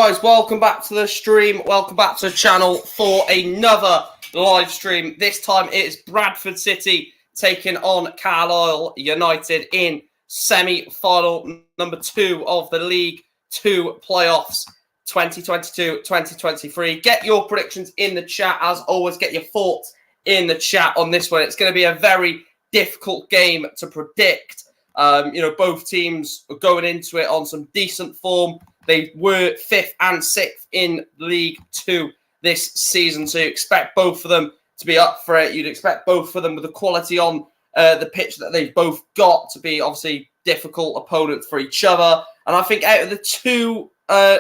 guys, welcome back to the stream. Welcome back to the channel for another live stream. This time it is Bradford City taking on Carlisle United in semi-final number 2 of the League 2 playoffs 2022-2023. Get your predictions in the chat. As always, get your thoughts in the chat on this one. It's going to be a very difficult game to predict. Both teams are going into it on some decent form. They were 5th and 6th in League 2 this season, so you expect both of them to be up for it. You'd expect both of them with the quality on the pitch that they've both got to be obviously difficult opponents for each other. And I think out of the two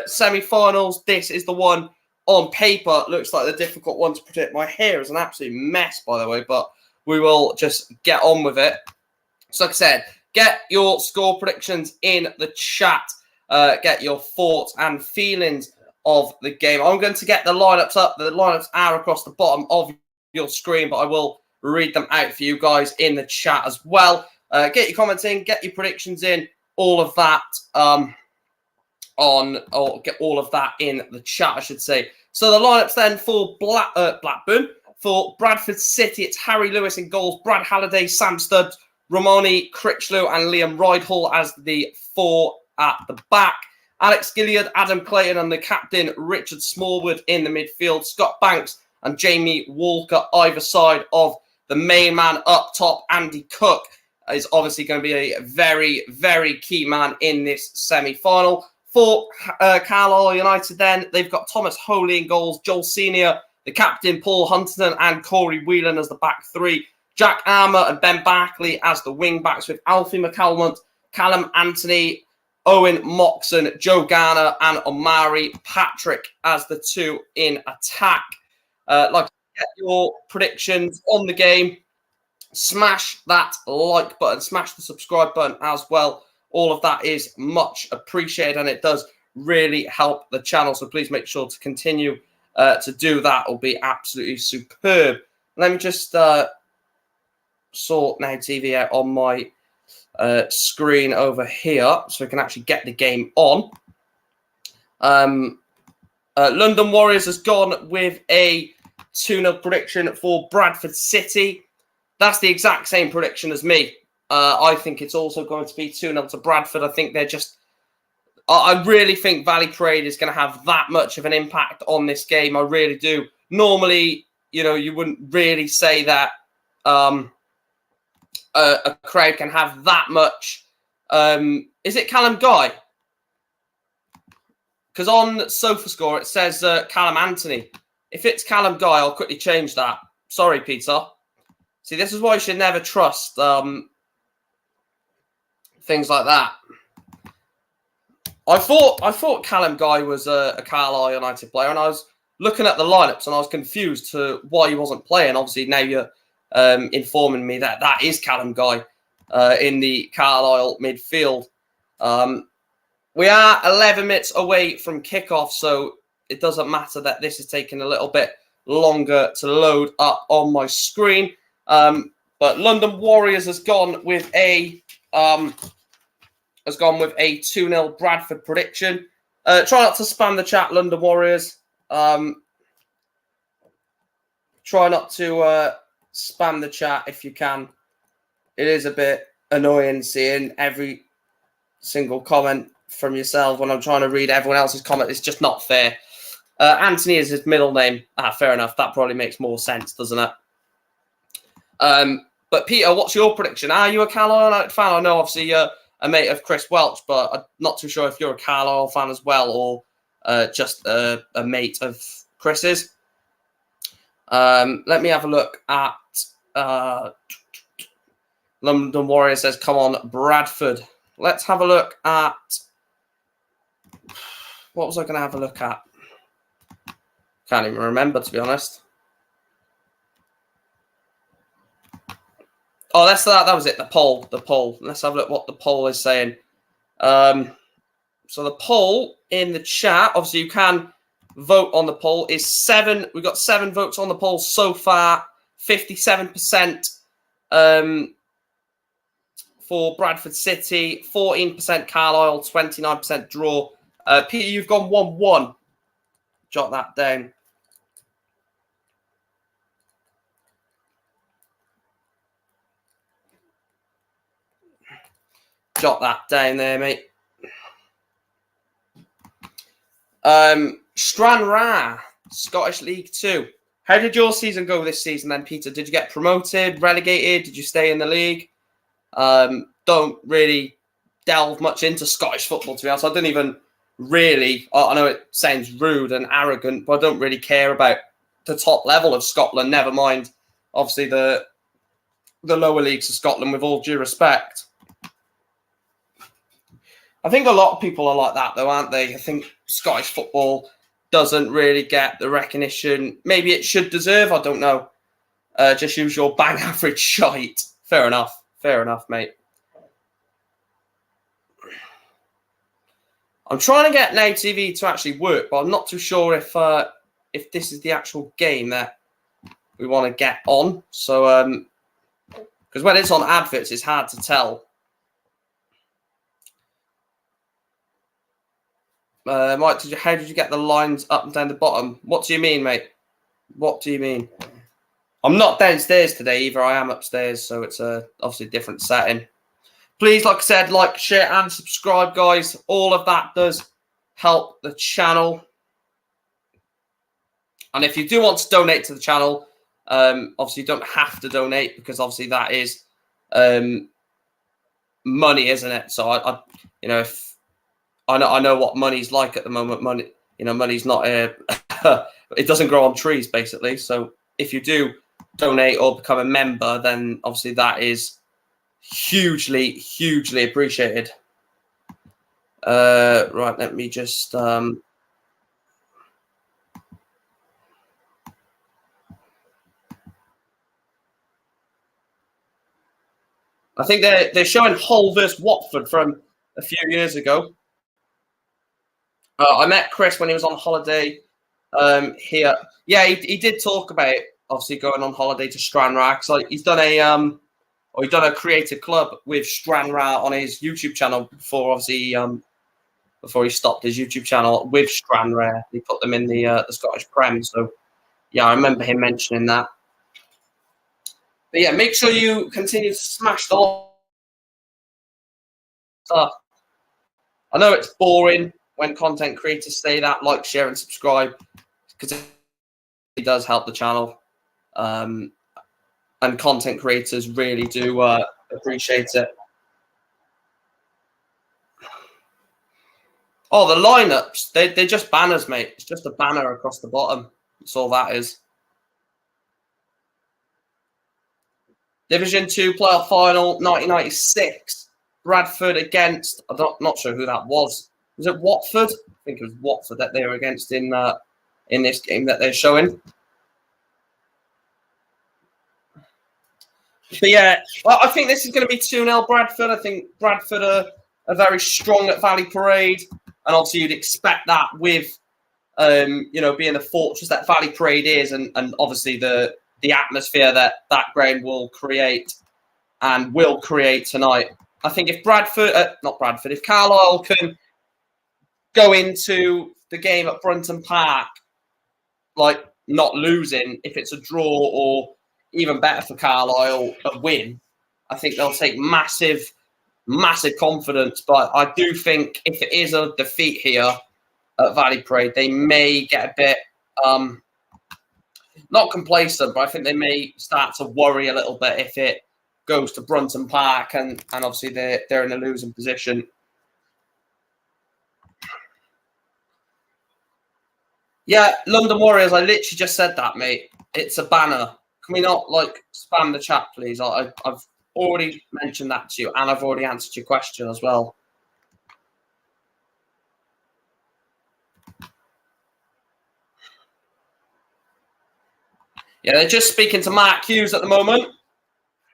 semi-finals, this is the one on paper looks like the difficult one to predict. My hair is an absolute mess, by the way, but we will just get on with it. So like I said, get your score predictions in the chat. Get your thoughts and feelings of the game. I'm going to get the lineups up. The lineups are across the bottom of your screen, but I will read them out for you guys in the chat as well. Get your comments in, get your predictions in, all of that get all of that in the chat, I should say. So the lineups then for Blackburn. For Bradford City, it's Harry Lewis in goals, Brad Halliday, Sam Stubbs, Romani Critchlow and Liam Rydhall as the 4 at the back. Alex Gilliard, Adam Clayton and the captain Richard Smallwood in the midfield. Scott Banks and Jamie Walker either side of the main man. Up top, Andy Cook is obviously going to be a very, very key man in this semi-final. For Carlisle United then, they've got Thomas Holy in goals, Joel Senior, the captain Paul Huntington and Corey Whelan as the back 3. Jack Armour and Ben Barkley as the wing-backs with Alfie McCalmont, Callum Anthony, Owen Moxon, Joe Garner and Omari Patrick as the 2 in attack. Like to get your predictions on the game. Smash that like button. Smash the subscribe button as well. All of that is much appreciated and it does really help the channel. So please make sure to continue to do that. It'll be absolutely superb. Let me just sort Now TV out on my screen over here so we can actually get the game on. London Warriors has gone with a 2-0 prediction for Bradford City. That's the exact same prediction as me. I think it's also going to be 2-0 to Bradford. I think they're just... I really think Valley Parade is going to have that much of an impact on this game. I really do. Normally, you wouldn't really say that a crowd can have that much. Is it Callum Guy? Because on SofaScore it says Callum Anthony. If it's Callum Guy, I'll quickly change that. Sorry, Peter. See, this is why you should never trust things like that. I thought Callum Guy was a Carlisle United player, and I was looking at the lineups and I was confused to why he wasn't playing. Obviously, now you're informing me that that is Callum Guy in the Carlisle midfield. We are 11 minutes away from kickoff, so it doesn't matter that this is taking a little bit longer to load up on my screen. But London Warriors has gone with a 2-0 Bradford prediction. Try not to spam the chat, London Warriors. Try not to spam the chat if you can. It is a bit annoying seeing every single comment from yourself when I'm trying to read everyone else's comment. It's just not fair. Anthony is his middle name. Fair enough. That probably makes more sense, doesn't it? But Peter, what's your prediction? Are you a Carlisle United fan? I know obviously you're a mate of Chris Welch, but I'm not too sure if you're a Carlisle fan as well or just a mate of Chris's. Let me have a look at London Warriors says, come on, Bradford. Let's have a look at... What was I going to have a look at? Can't even remember, to be honest. Oh, that was it, the poll. Let's have a look what the poll is saying. So the poll in the chat, obviously you can vote on the poll, is 7. We've got 7 votes on the poll so far. 57% for Bradford City, 14% Carlisle, 29% draw, Peter, you've gone 1-1. Jot that down. Jot that down there, mate. Stranraer, Scottish League 2. How did your season go this season then, Peter? Did you get promoted, relegated? Did you stay in the league? Don't really delve much into Scottish football, to be honest. I don't even really, I know it sounds rude and arrogant, but I don't really care about the top level of Scotland, never mind, obviously, the lower leagues of Scotland, with all due respect. I think a lot of people are like that, though, aren't they? I think Scottish football doesn't really get the recognition maybe it should deserve. I don't know. Just use your bang average shite. Fair enough. Fair enough, mate. I'm trying to get Now TV to actually work, but I'm not too sure if this is the actual game that we want to get on. So, because when it's on adverts, it's hard to tell. Mike, how did you get the lines up and down the bottom? What do you mean, mate? What do you mean? I'm not downstairs today either. I am upstairs, so it's obviously a different setting. Please, like I said, like, share, and subscribe, guys. All of that does help the channel. And if you do want to donate to the channel, obviously you don't have to donate, because obviously that is money, isn't it? So I you know, if I know what money's like at the moment. Money's not it doesn't grow on trees, basically. So if you do donate or become a member, then obviously that is hugely, hugely appreciated. Right, let me just I think they're showing Hull versus Watford from a few years ago. I met Chris when he was on holiday here. Yeah, he did talk about obviously going on holiday to Stranraer. So he's done a creative club with Stranraer on his YouTube channel before, obviously, before he stopped his YouTube channel with Stranraer. He put them in the Scottish Prem. So yeah, I remember him mentioning that. But yeah, make sure you continue to smash the stuff. I know it's boring when content creators say that. Like, share, and subscribe, because it does help the channel. And content creators really do appreciate it. Oh, the lineups, they're just banners, mate. It's just a banner across the bottom. That's all that is. Division 2 playoff final, 1996. Bradford against, I'm not sure who that was. Was it Watford? I think it was Watford that they were against in this game that they're showing. But yeah, I think this is going to be 2-0 Bradford. I think Bradford are very strong at Valley Parade. And obviously you'd expect that with, being the fortress that Valley Parade is, and obviously the atmosphere that ground will create and will create tonight. I think if if Carlisle can go into the game at Brunton Park, like, not losing, if it's a draw or even better for Carlisle, a win, I think they'll take massive, massive confidence. But I do think if it is a defeat here at Valley Parade, they may get a bit not complacent, but I think they may start to worry a little bit if it goes to Brunton Park and obviously they're in a losing position. Yeah, London Warriors, I literally just said that, mate. It's a banner. Can we not, spam the chat, please? I've already mentioned that to you, and I've already answered your question as well. Yeah, they're just speaking to Mark Hughes at the moment.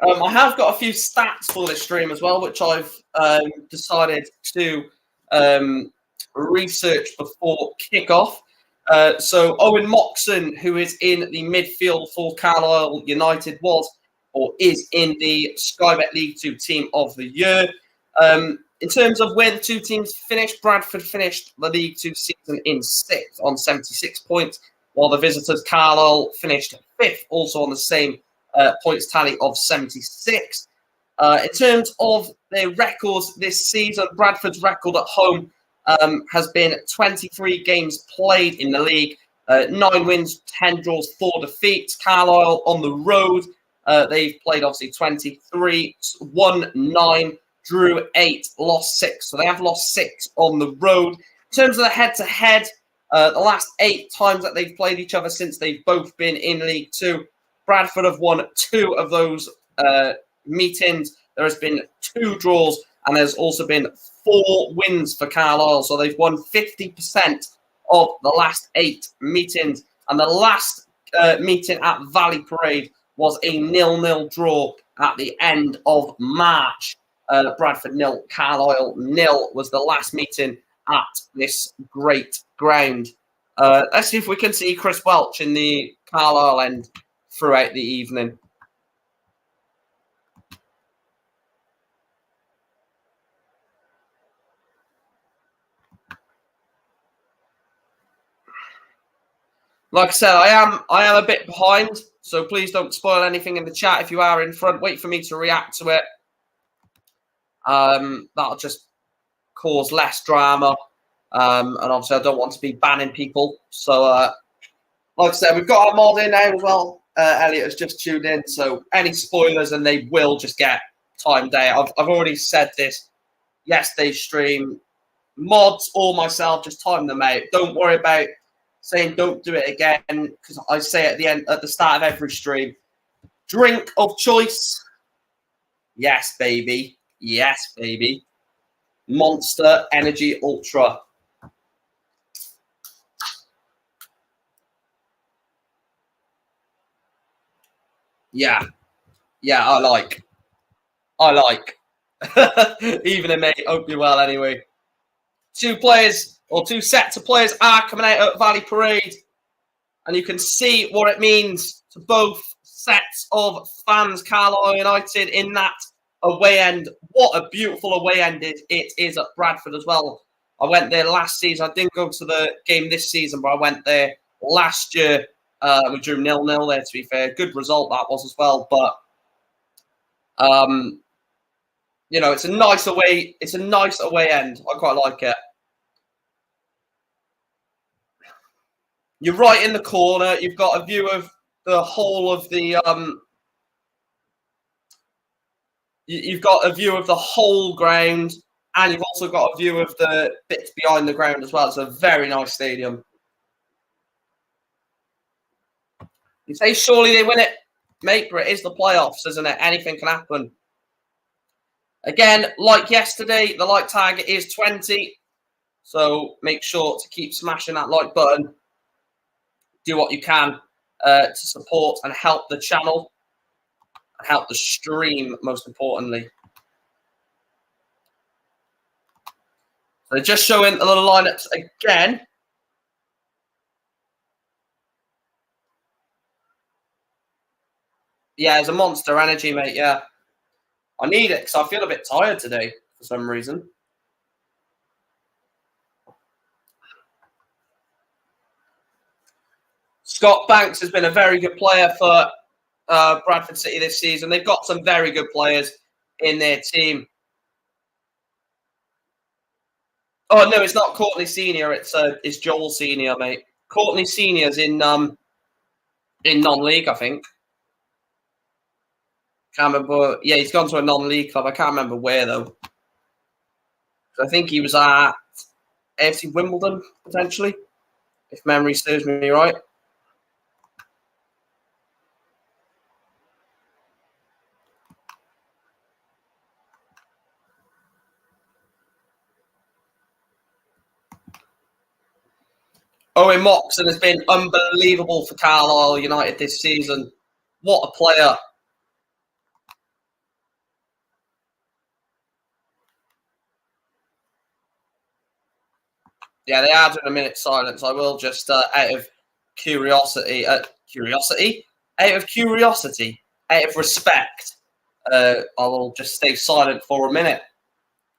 I have got a few stats for this stream as well, which I've decided to research before kickoff. So Owen Moxon, who is in the midfield for Carlisle United, was or is in the Sky Bet League 2 Team of the Year. In terms of where the two teams finished, Bradford finished the League Two season in 6th on 76 points, while the visitors Carlisle finished 5th, also on the same points tally of 76. In terms of their records this season, Bradford's record at home has been 23 games played in the league, 9 wins, 10 draws, 4 defeats. Carlisle on the road, they've played obviously 23, won 9, drew 8, lost 6. So they have lost 6 on the road. In terms of the head-to-head, the last 8 times that they've played each other since they've both been in League Two, Bradford have won 2 of those meetings. There has been 2 draws, and there's also been 4 wins for Carlisle. So they've won 50% of the last 8 meetings. And the last meeting at Valley Parade was a 0-0 draw at the end of March. Bradford 0, Carlisle 0 was the last meeting at this great ground. Let's see if we can see Chris Welch in the Carlisle end throughout the evening. Like I said, I am a bit behind, so please don't spoil anything in the chat. If you are in front, wait for me to react to it. That'll just cause less drama, and obviously I don't want to be banning people. So, like I said, we've got our mod in now as well. Elliot has just tuned in, so any spoilers, and they will just get timed out. I've already said this yesterday's stream. Mods or myself, just time them out. Don't worry about saying don't do it again, because I say at the start of every stream, drink of choice. Yes, baby. Yes, baby. Monster Energy Ultra. Yeah. Yeah, I like. Evening, mate. Hope you're well anyway. 2 players, or 2 sets of players are coming out at Valley Parade. And you can see what it means to both sets of fans. Carlisle United in that away end. What a beautiful away end it is at Bradford as well. I went there last season. I didn't go to the game this season, but I went there last year. We drew 0-0 there, to be fair. Good result that was as well. But you know, it's a nice away end. I quite like it. You're right in the corner. You've got a view of the whole of the you've got a view of the whole ground, and you've also got a view of the bits behind the ground as well. It's a very nice stadium. You say surely they win it, mate, but it is the playoffs, isn't it? Anything can happen. Again, like yesterday, the like target is 20. So make sure to keep smashing that like button. Do what you can to support and help the channel and help the stream, most importantly. So just showing a little lineups again. Yeah, it's a monster energy, mate. Yeah. I need it because I feel a bit tired today for some reason. Scott Banks has been a very good player for Bradford City this season. They've got some very good players in their team. Oh no, it's not Courtney Senior. It's Joel Senior, mate. Courtney Senior's in non-league, I think. Can't remember. Yeah, he's gone to a non-league club. I can't remember where though. I think he was at AFC Wimbledon potentially, if memory serves me right. Owen Moxon has been unbelievable for Carlisle United this season. What a player. Yeah, they are doing a minute silence. I will just, out of curiosity, out of respect, I will just stay silent for a minute.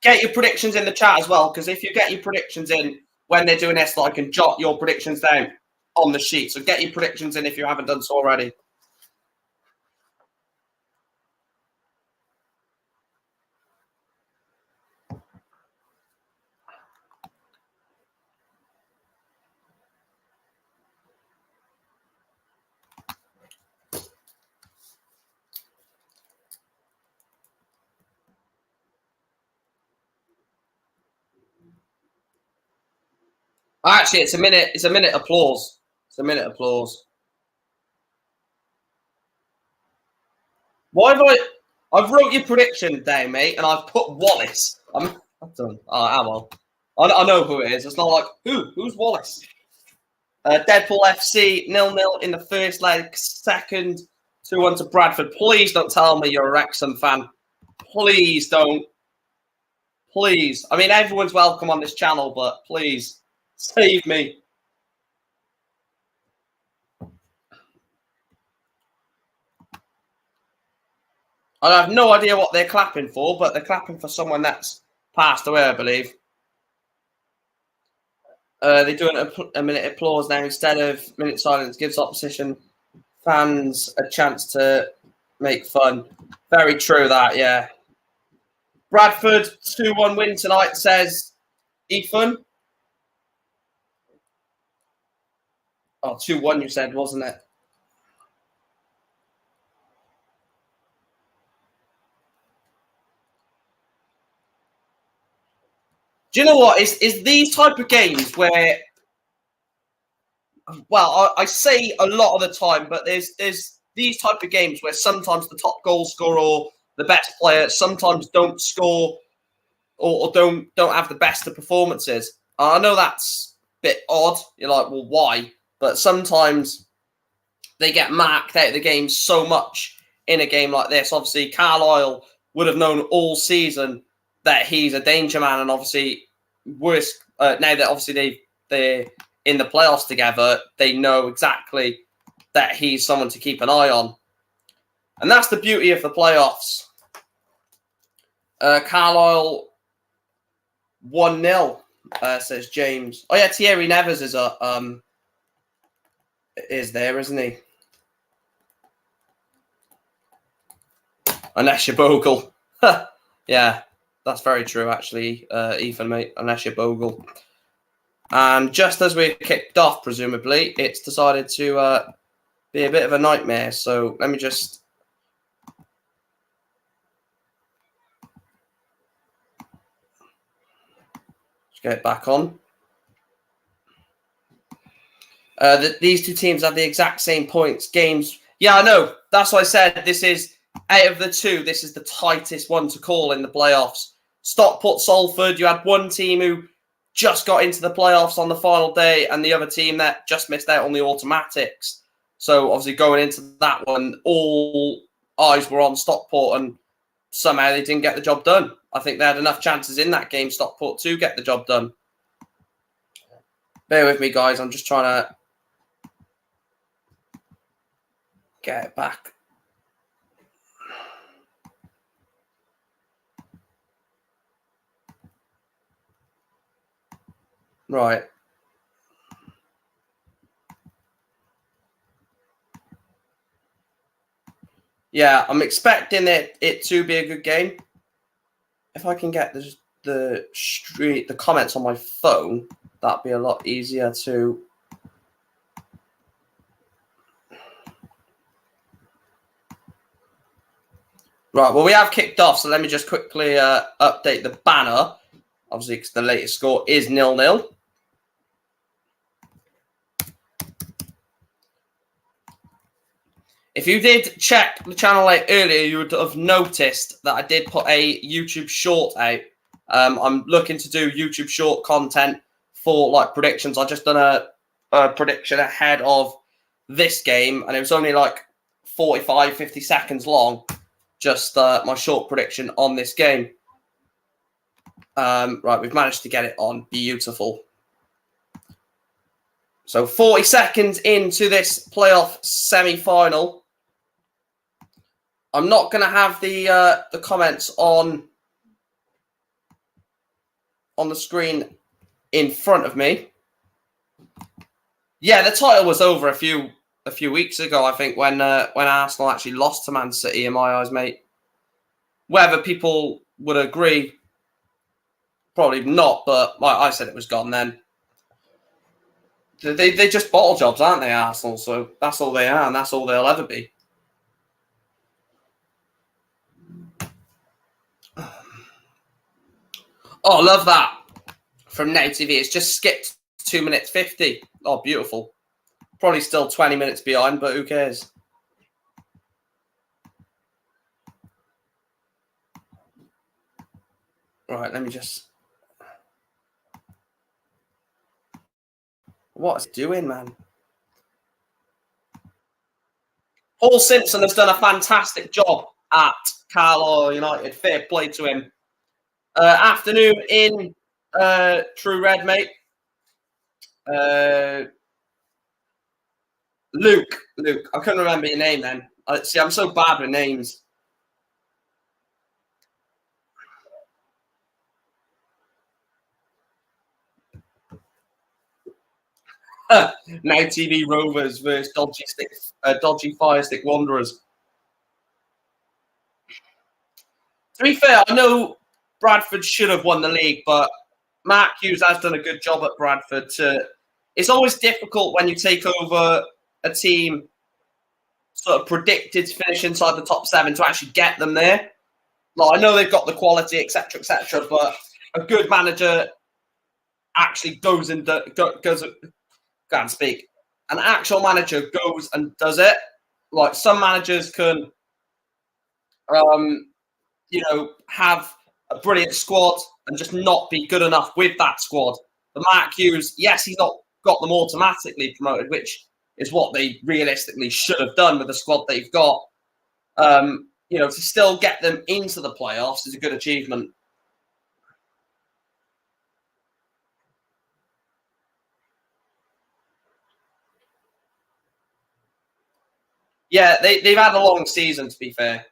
Get your predictions in the chat as well, because if you get your predictions in when they're doing this, I can jot your predictions down on the sheet. So get your predictions in if you haven't done so already. Actually, it's a minute. It's a minute applause. It's a minute applause. Why have I've wrote your prediction down, mate, and I've put Wallace. I'm done. Oh, well. I know who it is. It's not like who's Wallace. Deadpool FC 0-0 in the first leg. Second 2-1 to Bradford. Please don't tell me you're a Wrexham fan. Please don't. Please. I mean, everyone's welcome on this channel, but please save me. I have no idea what they're clapping for, but they're clapping for someone that's passed away, I believe. They're doing a minute applause now instead of minute silence. Gives opposition fans a chance to make fun. Very true that, yeah. Bradford 2-1 win tonight, says Ethan. Oh, 2-1 you said, wasn't it? Do you know what? Is these type of games where, well, I say a lot of the time, but there's these type of games where sometimes the top goal scorer or the best player sometimes don't score or don't have the best of performances. I know that's a bit odd. You're like, well, why? But sometimes they get marked out of the game so much in a game like this. Obviously, Carlisle would have known all season that he's a danger man, and obviously, worse now that obviously they're in the playoffs together, they know exactly that he's someone to keep an eye on, and that's the beauty of the playoffs. Carlisle 1-0, says James. Oh yeah, Thierry Nevers is there, isn't he? Unless you're Bogle. Yeah, that's very true, actually, Ethan, mate. Unless you're Bogle. And just as we kicked off, presumably, it's decided to be a bit of a nightmare. So let me just get it back on. These two teams have the exact same points. Games. Yeah, I know. That's why I said this is, out of the two, this is the tightest one to call in the playoffs. Stockport, Salford, you had one team who just got into the playoffs on the final day and the other team that just missed out on the automatics. So obviously going into that one, all eyes were on Stockport and somehow they didn't get the job done. I think they had enough chances in that game, Stockport, to get the job done. Bear with me, guys. I'm just trying to get it back. Right. Yeah, I'm expecting it to be a good game. If I can get the comments on my phone, that'd be a lot easier to. Right, well, we have kicked off, so let me just quickly update the banner. Obviously, because the latest score is 0-0. If you did check the channel out earlier, you would have noticed that I did put a YouTube short out. I'm looking to do YouTube short content for like predictions. I just done a prediction ahead of this game, and it was only like 45, 50 seconds long. Just my short prediction on this game. Right, we've managed to get it on. Beautiful. So 40 seconds into this playoff semi-final. I'm not going to have the comments on on the screen in front of me. Yeah, the title was over a few weeks ago, I think, when Arsenal actually lost to Man City, in my eyes, mate. Whether people would agree, probably not, but I said it was gone then. They just bottle jobs, aren't they, Arsenal? So that's all they are, and that's all they'll ever be. Oh, love that. From Net TV, it's just skipped 2 minutes 50. Oh, beautiful. Probably still 20 minutes behind, but who cares? Right, let me just... What is it doing, man? Paul Simpson has done a fantastic job at Carlisle United. Fair play to him. Afternoon in True Red, mate. Luke. I couldn't remember your name then. See, I'm so bad with names. Now TV Rovers versus Dodgy Fire Stick Wanderers. To be fair, I know Bradford should have won the league, but Mark Hughes has done a good job at Bradford. It's always difficult when you take over a team sort of predicted to finish inside the top 7 to actually get them there. Like, I know they've got the quality, etc., but a good manager actually goes and can't speak. An actual manager goes and does it. Like, some managers can, have a brilliant squad and just not be good enough with that squad. The Mark Hughes, yes, he's not got them automatically promoted, which is what they realistically should have done with the squad they've got. To still get them into the playoffs is a good achievement. Yeah, they've had a long season, to be fair.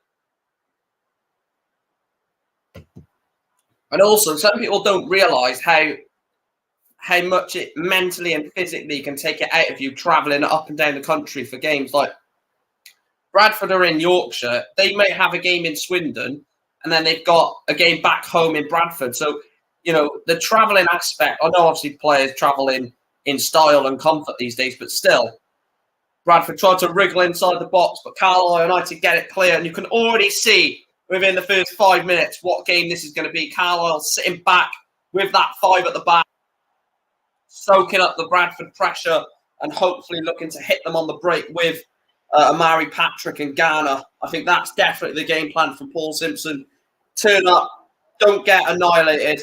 And also, some people don't realise how much it mentally and physically can take it out of you travelling up and down the country for games. Like, Bradford are in Yorkshire. They may have a game in Swindon, and then they've got a game back home in Bradford. So, the travelling aspect, I know obviously players travel in style and comfort these days, but still, Bradford tried to wriggle inside the box, but Carlisle United get it clear, and you can already see within the first 5 minutes what game this is going to be. Carlisle sitting back with that 5 at the back, soaking up the Bradford pressure and hopefully looking to hit them on the break with Amari Patrick and Garner. I think that's definitely the game plan from Paul Simpson. Turn up, don't get annihilated.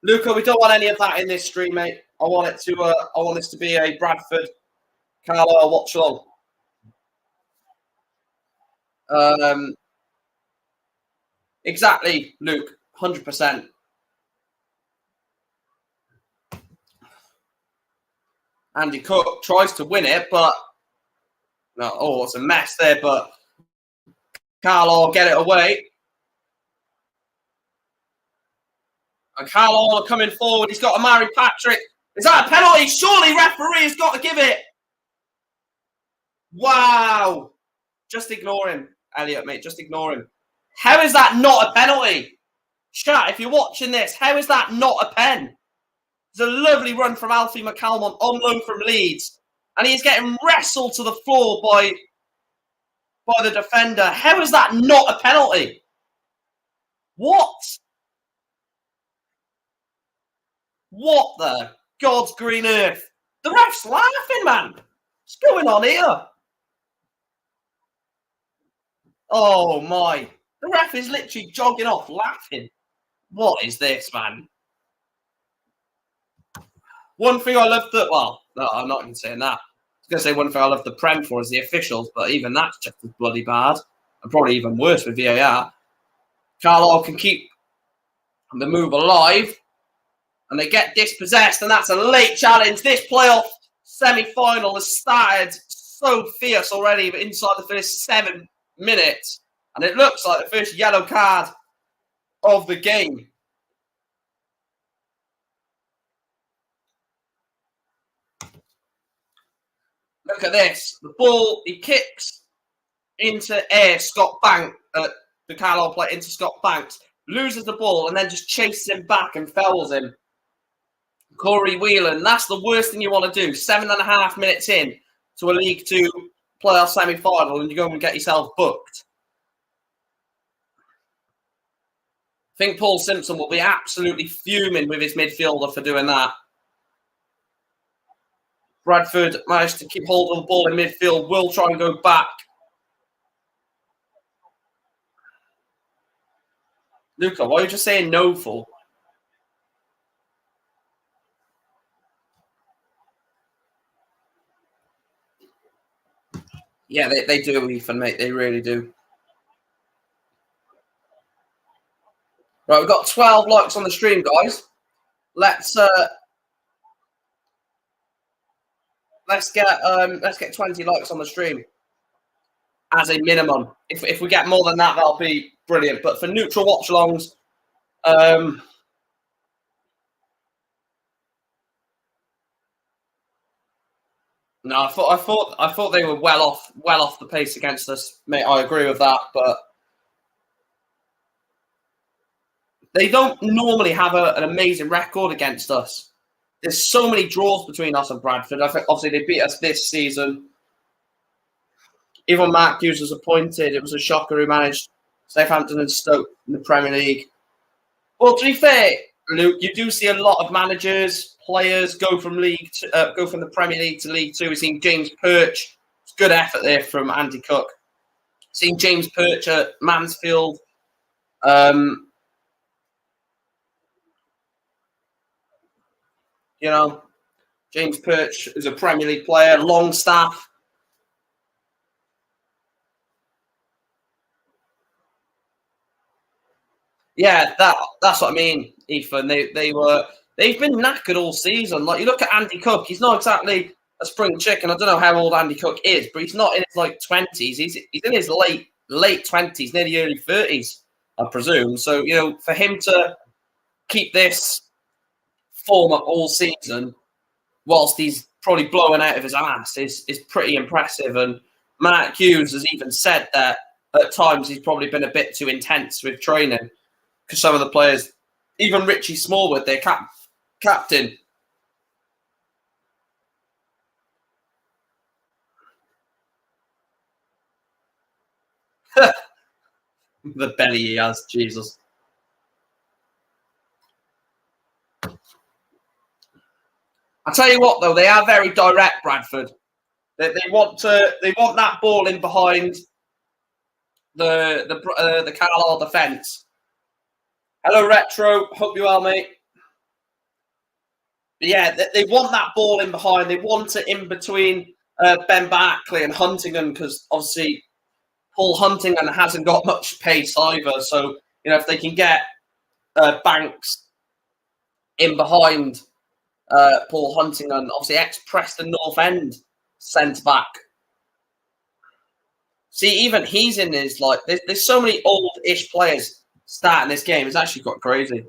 Luca, we don't want any of that in this stream, mate. I want this to be a Bradford Carlisle watch along. Exactly, Luke. 100%. Andy Cook tries to win it, but no. Oh, it's a mess there. But Carlisle get it away. And Carlisle are coming forward. He's got Amari Patrick. Is that a penalty? Surely referee has got to give it. Wow. Just ignore him, Elliot, mate. Just ignore him. How is that not a penalty? Chat, if you're watching this, how is that not a pen? It's a lovely run from Alfie McCalmont on loan from Leeds. And he's getting wrestled to the floor by the defender. How is that not a penalty? What? What the God's green earth? The ref's laughing, man. What's going on here? Oh, my. The ref is literally jogging off, laughing. What is this, man? One thing I love no, I'm not even saying that. I was going to say one thing I love the Prem for is the officials, but even that's just as bloody bad. And probably even worse with VAR. Carlisle can keep the move alive. And they get dispossessed, and that's a late challenge. This playoff semi-final has started so fierce already, but inside the first 7 minutes. And it looks like the first yellow card of the game. Look at this. The ball, he kicks into air, Scott Banks, the Carlisle player into Scott Banks, loses the ball and then just chases him back and fouls him. Corey Whelan, that's the worst thing you want to do. 7.5 minutes in to a League Two playoff semi-final and you go and get yourself booked. I think Paul Simpson will be absolutely fuming with his midfielder for doing that. Bradford managed to keep hold of the ball in midfield, will try and go back. Luca, why are you just saying no for? Yeah, they do, Ethan, mate. They really do. Right, we've got 12 likes on the stream, guys. Let's get 20 likes on the stream as a minimum. If we get more than that, that'll be brilliant. But for neutral watch-alongs, no, I thought they were well off the pace against us, mate. I agree with that, but they don't normally have an amazing record against us. There's so many draws between us and Bradford. I think obviously they beat us this season. Even Mark Hughes was appointed. It was a shocker who managed Southampton and Stoke in the Premier League. Well, to be fair, Luke, you do see a lot of managers, players go from the Premier League to League Two. We've seen James Perch. It's good effort there from Andy Cook. Seen James Perch at Mansfield. You know, James Perch is a Premier League player. Longstaff. Yeah, that's what I mean, Ethan. They've been knackered all season. Like you look at Andy Cook, he's not exactly a spring chicken. I don't know how old Andy Cook is, but he's not in his 20s. He's in his late 20s, nearly early 30s, I presume. So for him to keep this form up all season, whilst he's probably blowing out of his ass, is pretty impressive. And Mark Hughes has even said that at times he's probably been a bit too intense with training. Because some of the players, even Richie Smallwood, their captain. The belly he has, Jesus. I tell you what, though, they are very direct, Bradford. They want that ball in behind the Carlisle defence. Hello, Retro. Hope you're well, mate. But yeah, they want that ball in behind. They want it in between Ben Barkley and Huntington because obviously Paul Huntington hasn't got much pace either. So, if they can get Banks in behind Paul Huntington, obviously ex-Preston North End centre-back. See, even he's in his, there's so many old-ish players starting this game. It's actually quite crazy.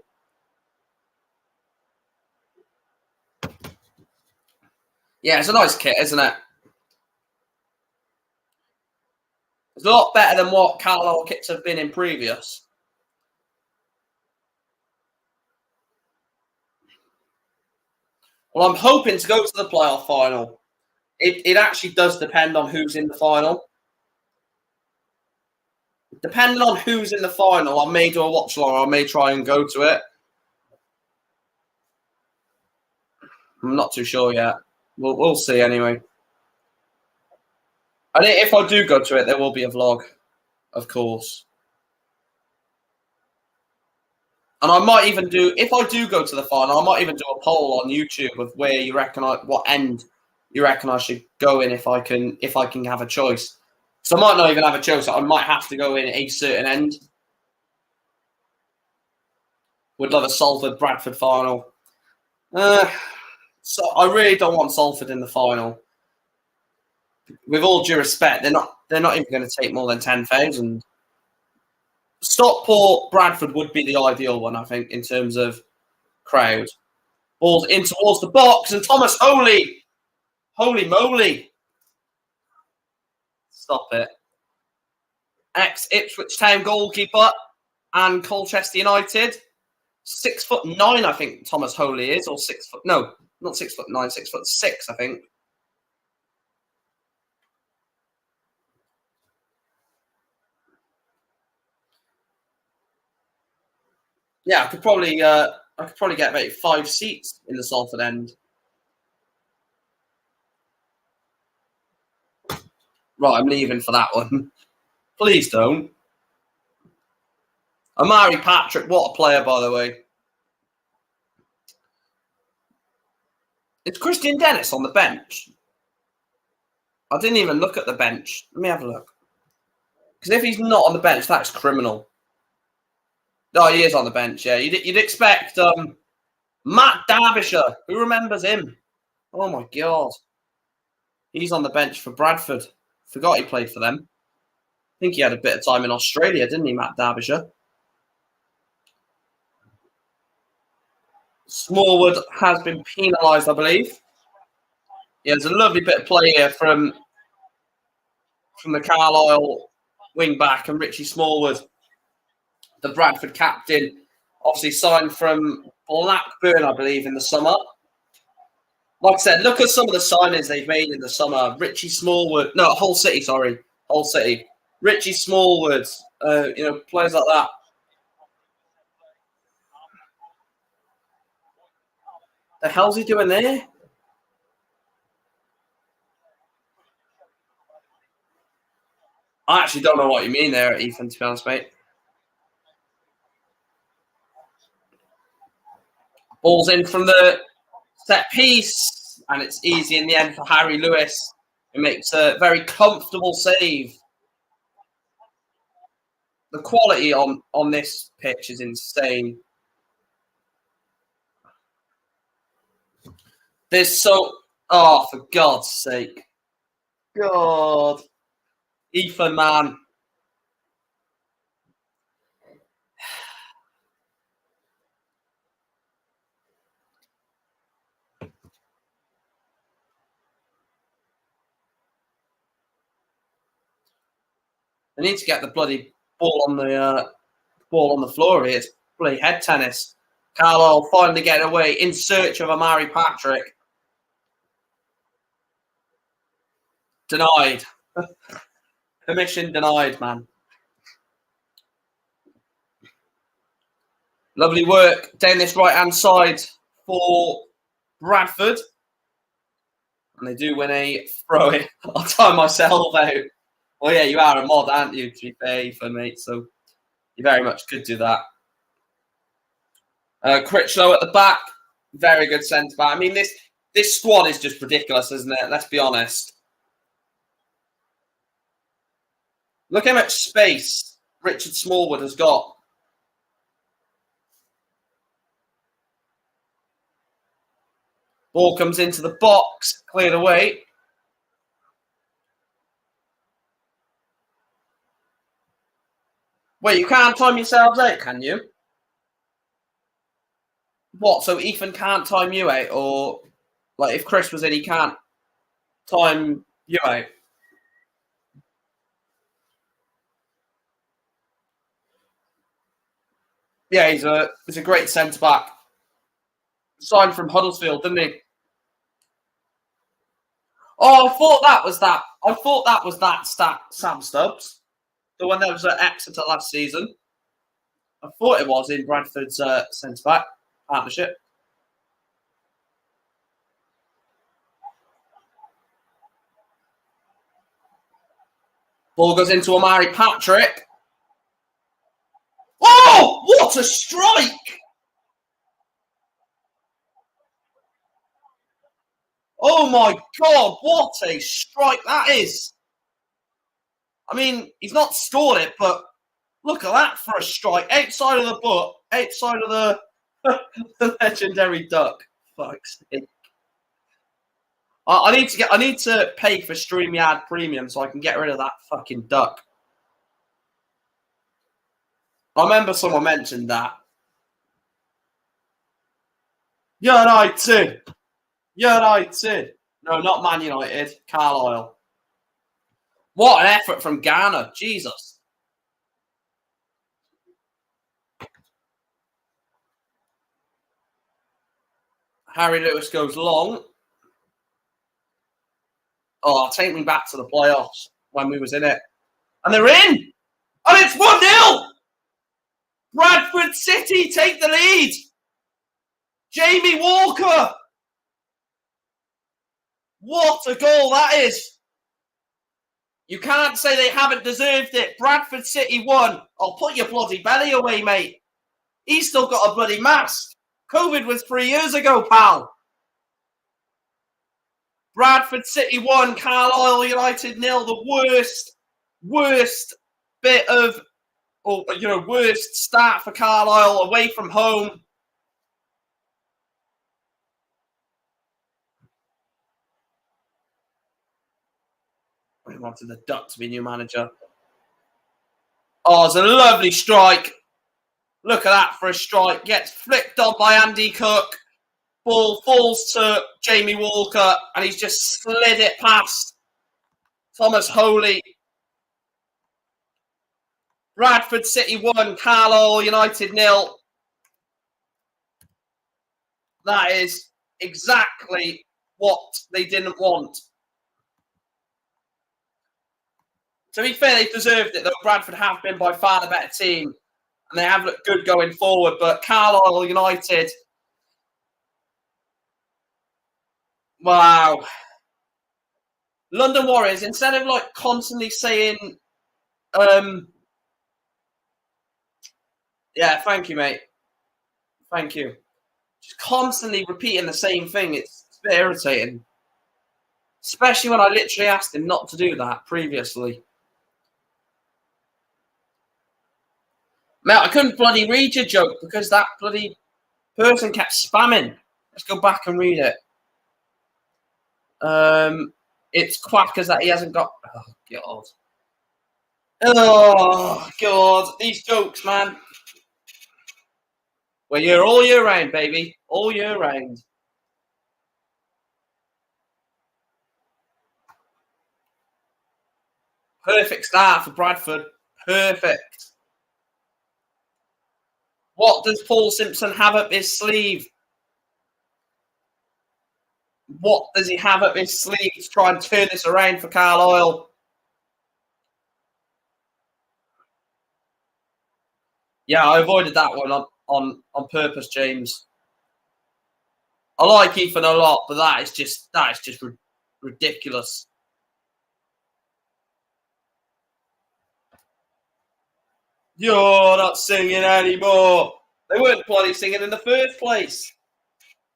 Yeah, it's a nice kit, isn't it? It's a lot better than what Carlisle kits have been in previous. Well, I'm hoping to go to the playoff final. It actually does depend on who's in the final. Depending on who's in the final, I may do a watch along. I may try and go to it. I'm not too sure yet. We'll see anyway. And if I do go to it, there will be a vlog, of course. And I might even do, if I do go to the final, I might even do a poll on YouTube of where you reckon what end you reckon I should go in if I can have a choice. So I might not even have a choice. I might have to go in a certain end. Would love a Salford Bradford final. So I really don't want Salford in the final. With all due respect, they're not even going to take more than 10,000. Stockport Bradford would be the ideal one, I think, in terms of crowd. Balls in towards the box, and Thomas Holy, holy moly, Stop it. Ex-Ipswich Town goalkeeper and Colchester United. 6'9", I think Thomas Holy is, or 6 foot. No, not 6'9", 6'6", I think. Yeah, I could probably get about 5 seats in the Salford end. Right, I'm leaving for that one. Please don't. Amari Patrick, what a player, by the way. Is Christian Dennis on the bench? I didn't even look at the bench. Let me have a look. Because if he's not on the bench, that's criminal. Oh, he is on the bench, yeah. You'd expect Matt Derbyshire. Who remembers him? Oh, my God. He's on the bench for Bradford. Forgot he played for them. I think he had a bit of time in Australia, didn't he, Matt Derbyshire? Smallwood has been penalised, I believe. Yeah, there's a lovely bit of play here from the Carlisle wing-back and Richie Smallwood, the Bradford captain, obviously signed from Blackburn, I believe, in the summer. Like I said, look at some of the signings they've made in the summer. Richie Smallwood, no, Hull City, sorry. Hull City. Richie Smallwood, players like that. The hell's he doing there? I actually don't know what you mean there, Ethan, to be honest, mate. Ball's in from the set piece, and it's easy in the end for Harry Lewis. It makes a very comfortable save. The quality on this pitch is insane. Oh, for God's sake. God. Ethan, man. They need to get the bloody ball on the floor here. It's bloody head tennis. Carlisle finally getting away in search of Amari Patrick. Denied. Permission denied, man. Lovely work down this right-hand side for Bradford. And they do win a throw-in. I'll time myself out. Well, yeah, you are a mod, aren't you, to be fair, for mate? So you very much could do that. Critchlow at the back. Very good centre-back. I mean, this squad is just ridiculous, isn't it? Let's be honest. Look how much space Richard Smallwood has got. Ball comes into the box, cleared away. Wait, you can't time yourselves out, can you? What? So Ethan can't time you out, or like if Chris was in, he can't time you out? Yeah, he's a great centre back. Signed from Huddersfield, didn't he? Oh, I thought that was that. I thought that was that Sam Stubbs, the one that was at Exeter last season. I thought it was in Bradford's centre back partnership. Ball goes into Amari Patrick. Oh, what a strike! Oh my God, what a strike that is! I mean, he's not scored it, but look at that for a strike. Outside of the book, outside of the legendary duck. Fuck's sake. I need to pay for StreamYard Premium so I can get rid of that fucking duck. I remember someone mentioned that. United. No, not Man United. Carlisle. What an effort from Ghana. Jesus. Harry Lewis goes long. Oh, take me back to the playoffs when we was in it. And they're in! And it's 1-0! Bradford City take the lead! Jamie Walker! What a goal that is! You can't say they haven't deserved it. Bradford City won. I'll put your bloody belly away, mate. He's still got a bloody mask. COVID was 3 years ago, pal. Bradford City won. Carlisle United 0. The worst bit of, worst start for Carlisle away from home. We wanted the Duck to be new manager. Oh, it's a lovely strike. Look at that for a strike. Gets flicked on by Andy Cook. Ball falls to Jamie Walker, and he's just slid it past Thomas Holy. Bradford City 1, Carlisle United 0. That is exactly what they didn't want. To be fair, they deserved it, though. Bradford have been by far the better team, and they have looked good going forward. But Carlisle United, wow. London Warriors, instead of constantly saying, yeah, thank you, mate. Thank you. Just constantly repeating the same thing. It's a bit irritating. Especially when I literally asked him not to do that previously. Mate, I couldn't bloody read your joke because that bloody person kept spamming. Let's go back and read it. It's quackers that he hasn't got. Oh, God. Oh, God. These jokes, man. Well, you're all year round, baby. All year round. Perfect start for Bradford. Perfect. What does Paul Simpson have up his sleeve? What does he have up his sleeve to try and turn this around for Carlisle? Yeah, I avoided that one on purpose, James. I like Ethan a lot, but that is just ridiculous. You're not singing anymore. They weren't bloody singing in the first place.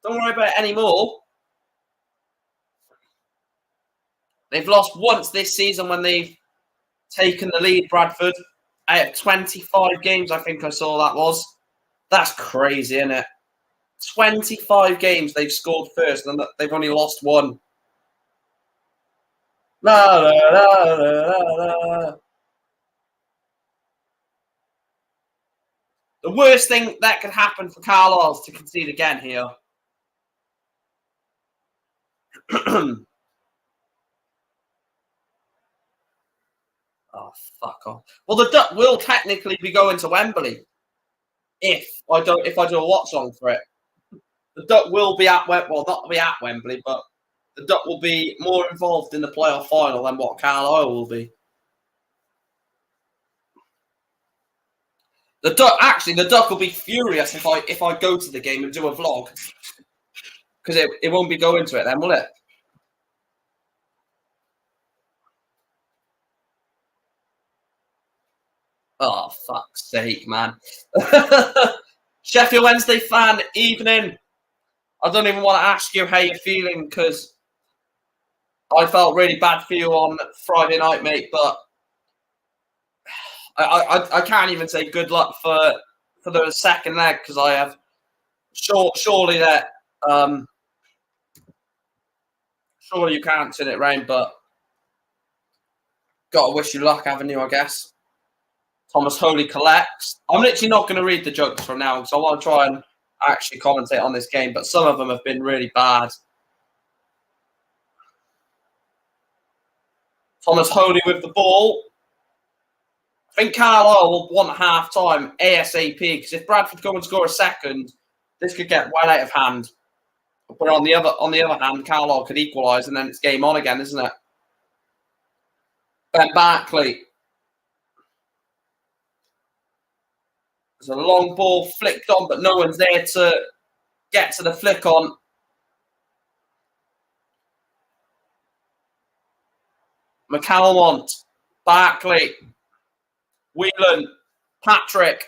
Don't worry about it anymore. They've lost once this season when they've taken the lead, Bradford. Out of 25 games, I think I saw that was. That's crazy, isn't it? 25 games they've scored first, and they've only lost one. La, la, la, la, la. The worst thing that could happen for Carlisle is to concede again here. Oh, fuck off. Well, the Duck will technically be going to Wembley if I do a watch on for it. The Duck will be at not be at Wembley, but the Duck will be more involved in the playoff final than what Carlisle will be. The Duck will be furious if I go to the game and do a vlog, because it won't be going to it then, will it? Oh, fuck's sake, man. Sheffield Wednesday fan, evening. I don't even want to ask you how you're feeling, because I felt really bad for you on Friday night, mate, but I can't even say good luck for the second leg, because I have surely that surely you can't turn it round, but gotta wish you luck, haven't you, I guess. Thomas Holy collects. I'm literally not going to read the jokes from now, because I want to try and actually commentate on this game, but some of them have been really bad. Thomas Holy with the ball. I think Carlisle will want half time ASAP because if Bradford go and score a second, this could get well out of hand. But on the other hand, Carlisle could equalise and then it's game on again, isn't it? Ben Barkley. There's a long ball flicked on, but no one's there to get to the flick on. McCalmont, Barkley, Whelan, Patrick.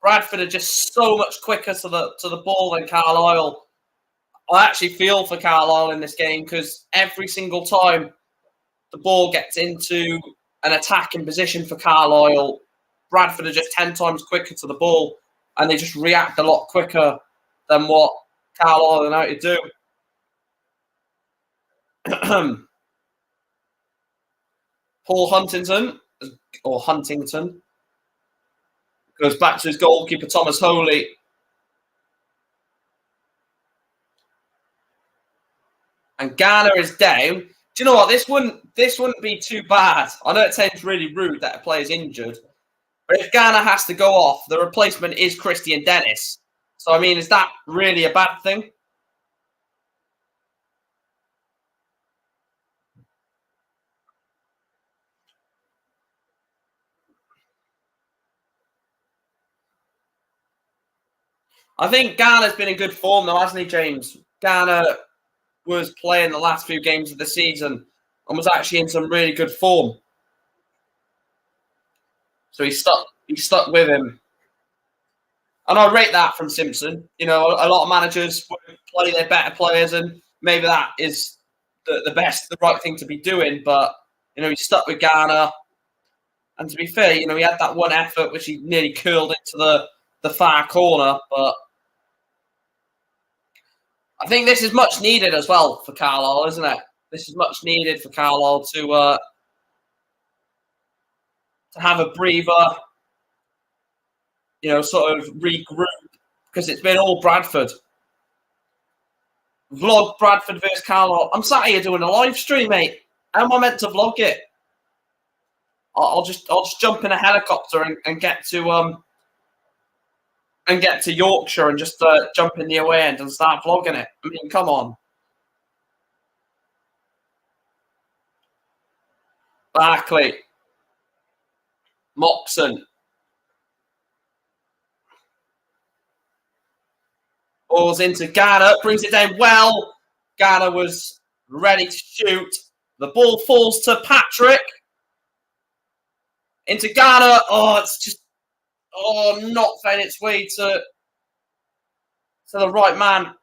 Bradford are just so much quicker to the ball than Carlisle. I actually feel for Carlisle in this game because every single time the ball gets into an attacking position for Carlisle, Bradford are just 10 times quicker to the ball and they just react a lot quicker than what Carlisle are now to do. Paul Huntington goes back to his goalkeeper Thomas Holy. And Garner is down. Do you know what? This wouldn't be too bad. I know it sounds really rude that a player's injured, but if Garner has to go off, the replacement is Christian Dennis. So I mean, is that really a bad thing? I think Garner's been in good form though, hasn't he, James? Garner was playing the last few games of the season and was actually in some really good form. So he's stuck with him. And I rate that from Simpson. You know, a lot of managers would play their better players and maybe that is the right thing to be doing. But, you know, he's stuck with Garner. And to be fair, you know, he had that one effort which he nearly curled into the far corner. But I think this is much needed as well for Carlisle, isn't it? This is much needed for Carlisle to have a breather, you know, sort of regroup because it's been all Bradford. Vlog Bradford versus Carlisle. I'm sat here doing a live stream, mate. How am I meant to vlog it? I'll just jump in a helicopter and get to Yorkshire and just jump in the away end and start vlogging it. I mean, come on. Barkley. Moxon. Balls into Garner, brings it down well. Garner was ready to shoot. The ball falls to Patrick. Into Garner. Oh, it's just not found its way to the right man. Are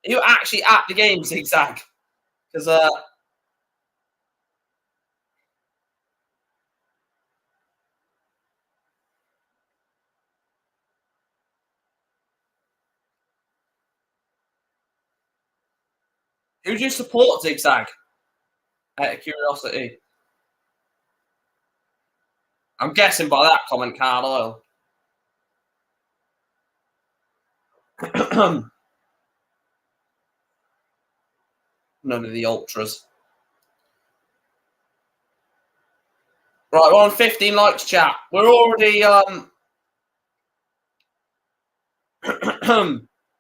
you actually at the game, Zigzag? Because who do you support, Zigzag? Out of curiosity. I'm guessing by that comment, Carlisle. None of the ultras. Right, we're on 15 likes, chat. We're already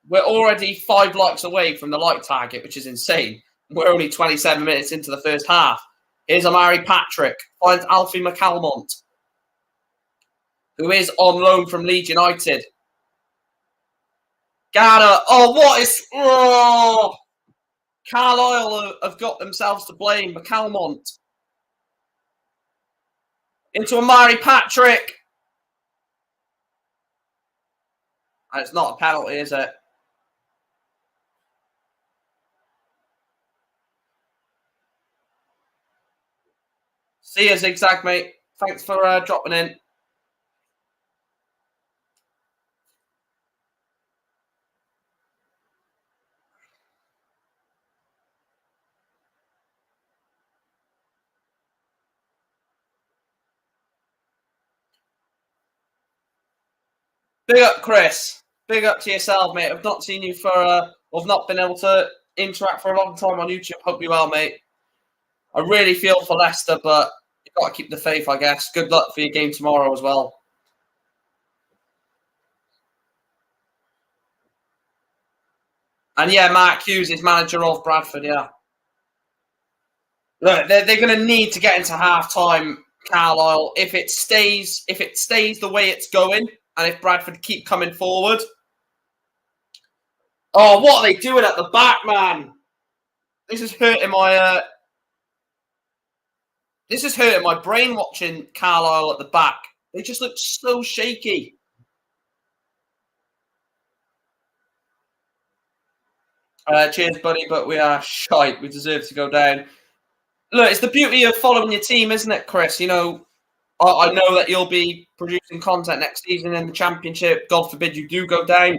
we're already 5 likes away from the like target, which is insane. We're only 27 minutes into the first half. Here's Amari Patrick, finds Alfie McCalmont, who is on loan from Leeds United. Garner, what is... Oh! Carlisle have got themselves to blame. McCalmont. Into Amari Patrick. And it's not a penalty, is it? See you, Zigzag, mate. Thanks for dropping in. Big up, Chris. big up to yourself, mate. I've not seen you for, I've not been able to interact for a long time on YouTube. Hope you're well, mate. I really feel for Leicester, but you've got to keep the faith, I guess. Good luck for your game tomorrow as well. And yeah, Mark Hughes is manager of Bradford, yeah. Look, they're going to need to get into half-time, Carlisle. If it stays the way it's going, and if Bradford keep coming forward. Oh, what are they doing at the back, man? This is hurting my brain watching Carlisle at the back. They just look so shaky. Cheers, buddy, but we are shite. We deserve to go down. Look, it's the beauty of following your team, isn't it, Chris? You know, I know that you'll be producing content next season in the Championship. God forbid you do go down.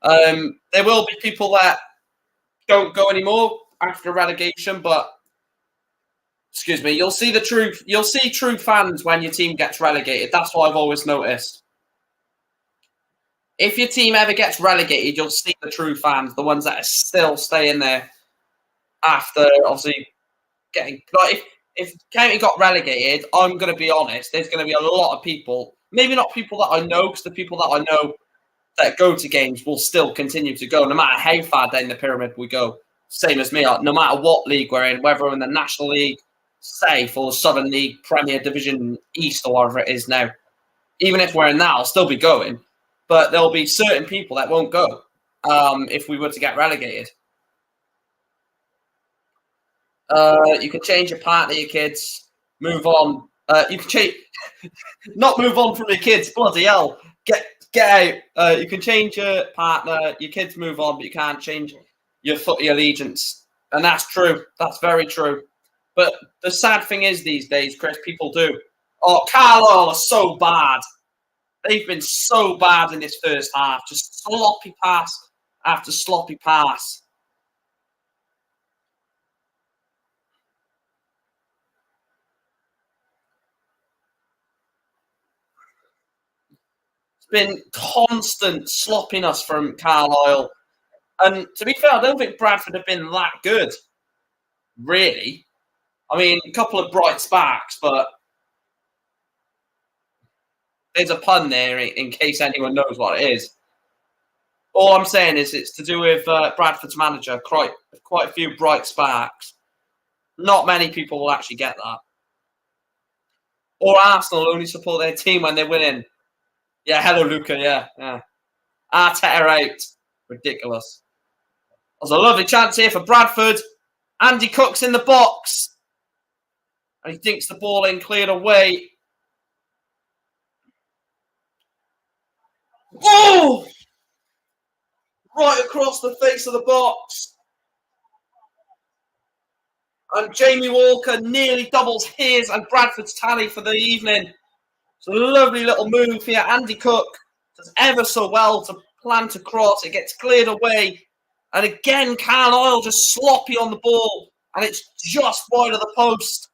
There will be people that don't go anymore after relegation, but excuse me, you'll see the truth. You'll see true fans when your team gets relegated. That's what I've always noticed. If your team ever gets relegated, you'll see the true fans, the ones that are still staying there after obviously getting. Like if County got relegated, I'm going to be honest. There's going to be a lot of people, maybe not people that I know, because the people that I know that go to games will still continue to go, no matter how far down the pyramid we go. Same as me, no matter what league we're in, whether we're in the National League, SAFE, or Southern League, Premier Division East, or whatever it is now. Even if we're in that, I'll still be going. But there'll be certain people that won't go if we were to get relegated. You can change your partner, your kids, move on. You can change, not move on from your kids. Bloody hell, get out. You can change your partner, your kids move on, but you can't change your footy allegiance, and that's true. That's very true. But the sad thing is, these days, Chris, people do. Oh, Carlisle are so bad. They've been so bad in this first half. Just sloppy pass after sloppy pass. It's been constant sloppiness from Carlisle. And to be fair, I don't think Bradford have been that good, really. I mean, a couple of bright sparks, but there's a pun there in case anyone knows what it is. All I'm saying is it's to do with Bradford's manager. Quite a few bright sparks. Not many people will actually get that. Or Arsenal only support their team when they're winning. Yeah, hello, Luca. Yeah. Arteta out. Ridiculous. There's a lovely chance here for Bradford. Andy Cook's in the box. And he dinks the ball in, cleared away. Oh! Right across the face of the box. And Jamie Walker nearly doubles his and Bradford's tally for the evening. It's a lovely little move here. Andy Cook does ever so well to plant across. It gets cleared away. And again, Carlisle just sloppy on the ball. And it's just wide of the post.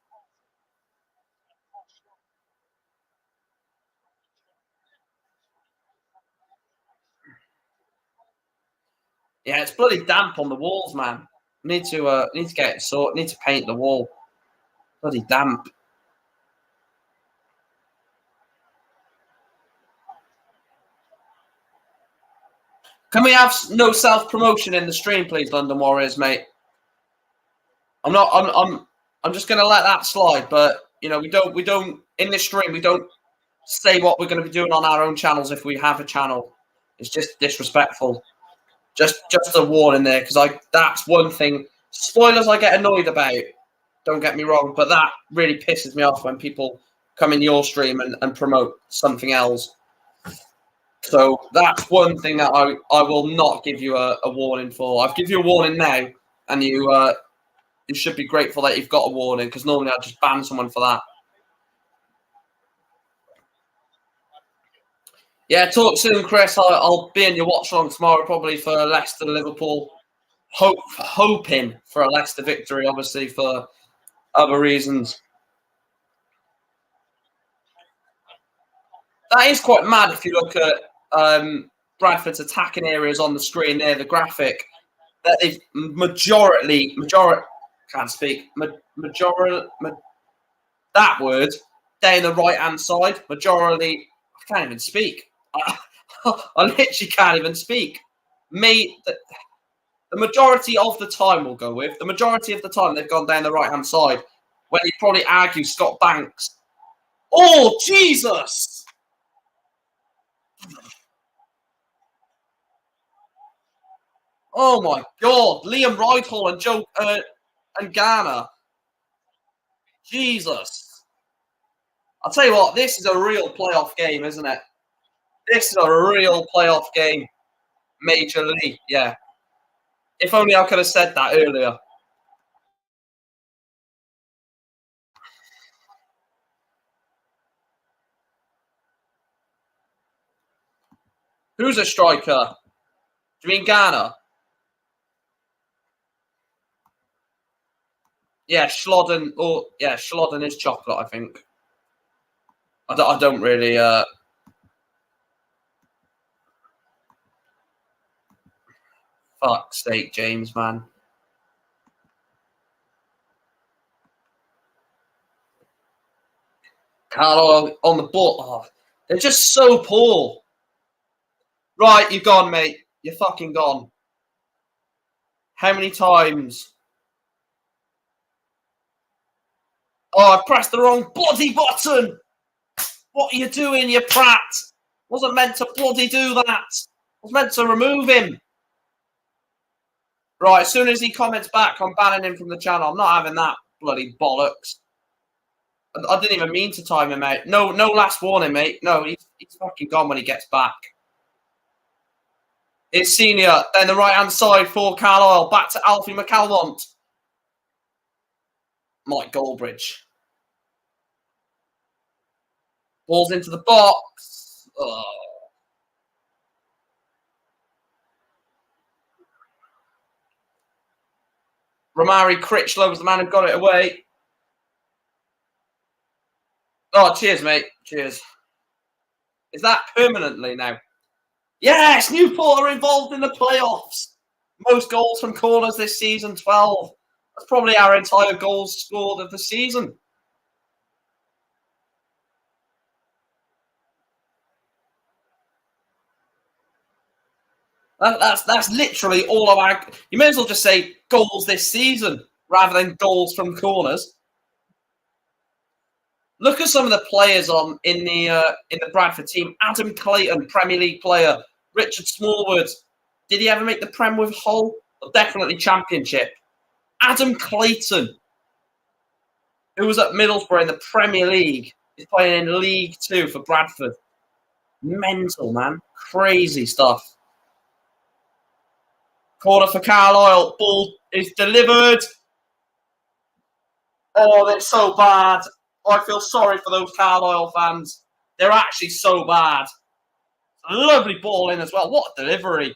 Yeah, it's bloody damp on the walls, man. Need to get it sorted. Need to paint the wall. Bloody damp. Can we have no self-promotion in the stream, please, London Warriors, mate? I'm just gonna let that slide, but you know, we don't in this stream we don't say what we're gonna be doing on our own channels if we have a channel. It's just disrespectful. Just a warning there, because that's one thing. Spoilers I get annoyed about. Don't get me wrong, but that really pisses me off when people come in your stream and promote something else. So that's one thing that I will not give you a warning for. I've given you a warning now, and you should be grateful that you've got a warning, because normally I'd just ban someone for that. Yeah, talk soon, Chris. I'll be in your watch along tomorrow, probably for Leicester, Liverpool. Hoping for a Leicester victory, obviously for other reasons. That is quite mad if you look at Bradford's attacking areas on the screen there, the graphic, that they've can't speak, that word, down the right-hand side, majority, I can't even speak. I literally can't even speak. The majority of the time we'll go with, the majority of the time they've gone down the right-hand side, when you probably argue Scott Banks. Oh, Jesus! Oh, my God. Liam Righthall and Joe and Garner. Jesus. I'll tell you what, this is a real playoff game, isn't it? This is a real playoff game. Major League, yeah. If only I could have said that earlier. Who's a striker? Do you mean Garner? Yeah, Schlodden. Oh, yeah, Schlodden is chocolate, I think. I don't really... Fuck's sake, James, man. Carlisle on the ball. Oh, they're just so poor. Right, you're gone, mate. You're fucking gone. How many times? Oh, I pressed the wrong bloody button. What are you doing, you prat? Wasn't meant to bloody do that. I was meant to remove him. Right, as soon as he comments back, I'm banning him from the channel. I'm not having that bloody bollocks. I didn't even mean to time him out. No last warning, mate. No, he's fucking gone when he gets back. It's Senior down the right-hand side for Carlisle. Back to Alfie McCalmont. Mike Goldbridge. Ball's into the box. Oh. Romari Critchlow was the man who got it away. Oh, cheers, mate. Cheers. Is that permanently now? Yes, Newport are involved in the playoffs. Most goals from corners this season, 12. That's probably our entire goals scored of the season. That's literally all of our... You may as well just say goals this season rather than goals from corners. Look at some of the players in the Bradford team. Adam Clayton, Premier League player. Richard Smallwood. Did he ever make the Prem with Hull? Well, definitely Championship. Adam Clayton, who was at Middlesbrough in the Premier League, is playing in League 2 for Bradford. Mental, man. Crazy stuff. Corner for Carlisle. Ball is delivered. Oh, they're so bad. I feel sorry for those Carlisle fans. They're actually so bad. Lovely ball in as well. What a delivery.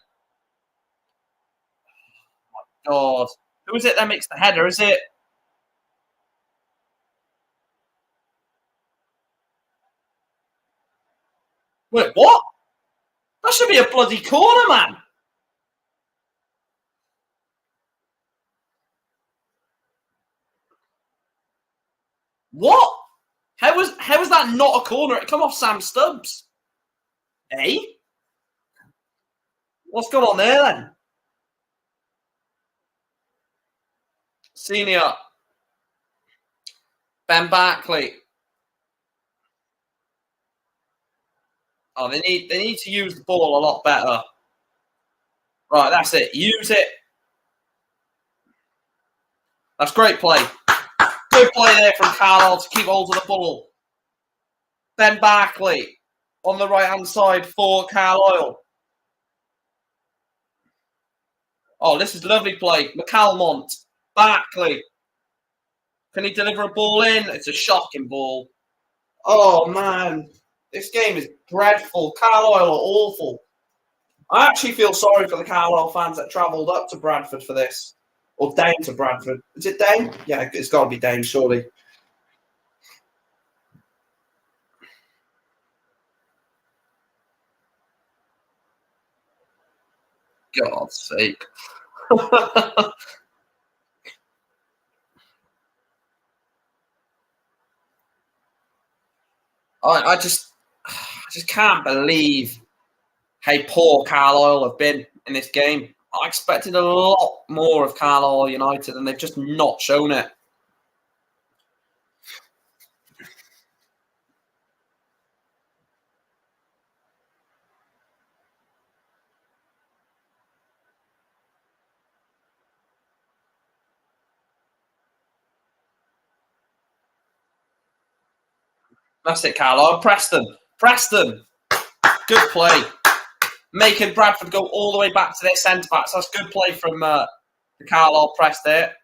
Oh my God. Who is it that makes the header? Is it? Wait, what? That should be a bloody corner, man. What? How was that not a corner? It come off Sam Stubbs. Eh? What's going on there then? Senior. Ben Barkley. Oh, they need to use the ball a lot better. Right, that's it. Use it. That's great play. Good play there from Carlisle to keep hold of the ball. Ben Barkley on the right-hand side for Carlisle. Oh, this is lovely play. McCalmont. Barkley. Can he deliver a ball in? It's a shocking ball. Oh, man. This game is dreadful. Carlisle are awful. I actually feel sorry for the Carlisle fans that travelled up to Bradford for this. Or down to Bradford. Is it down? Yeah, it's got to be down, surely. God's sake. I just can't believe how poor Carlisle have been in this game. I expected a lot more of Carlisle United, and they've just not shown it. That's it, Carlisle. Preston. Good play. Making Bradford go all the way back to their centre-backs. That's good play from the Carlisle press there.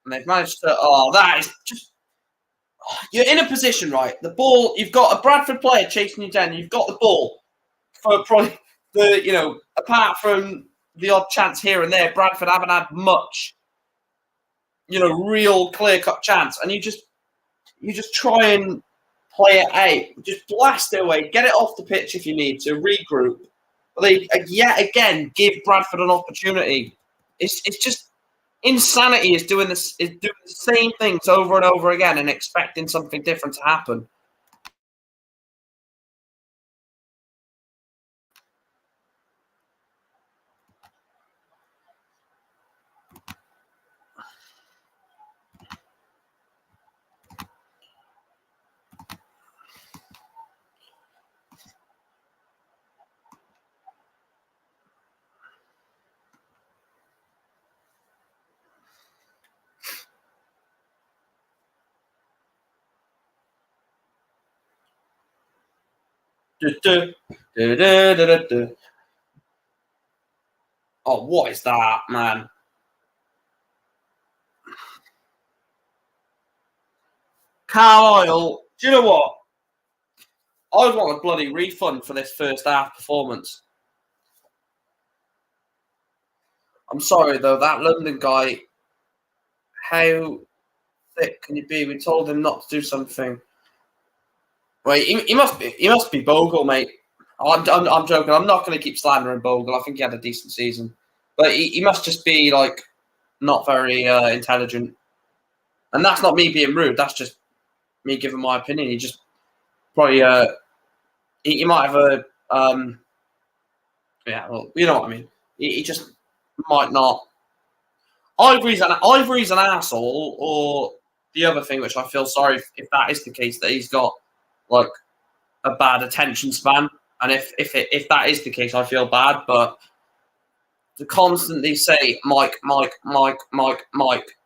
And they've managed to... Oh, that is just... You're in a position, right? The ball... You've got a Bradford player chasing you down. You've got the ball for probably the... apart from the odd chance here and there, Bradford haven't had much, real clear-cut chance. And you just try and play it out. Just blast it away. Get it off the pitch if you need to. Regroup. But they, yet again, give Bradford an opportunity. It's just insanity is doing the same things over and over again and expecting something different to happen. Oh, what is that, man? Carlisle, do you know what? I want a bloody refund for this first half performance. I'm sorry, though, that London guy, how thick can you be? We told him not to do something. Wait, he must be Bogle, mate. I'm joking. I'm not going to keep slandering Bogle. I think he had a decent season, but he must just be like not very intelligent. And that's not me being rude. That's just me giving my opinion. He just probably he might have a yeah. Well, you know what I mean. He just might not. Ivory's an asshole, or the other thing, which I feel sorry if that is the case, that he's got like a bad attention span. And if that is the case, I feel bad. But to constantly say Mike,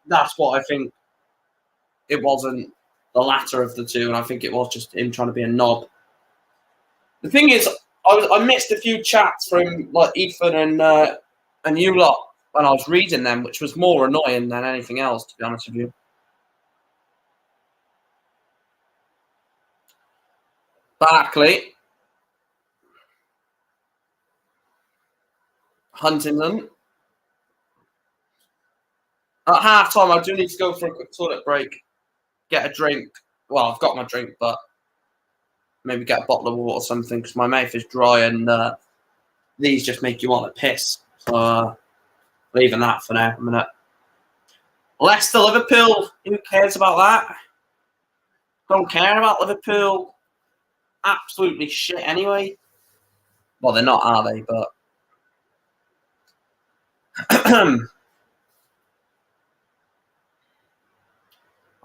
that's what I think. It wasn't the latter of the two, and I think it was just him trying to be a knob. The thing is, I missed a few chats from like Ethan and you lot when I was reading them, which was more annoying than anything else, to be honest with you. Barkley. Huntington. At half-time, I do need to go for a quick toilet break, get a drink. Well, I've got my drink, but maybe get a bottle of water or something because my mouth is dry and these just make you want to piss. So leaving that for now a minute. Leicester, Liverpool. Who cares about that? Don't care about Liverpool. Absolutely shit anyway. Well, they're not, are they? But I'll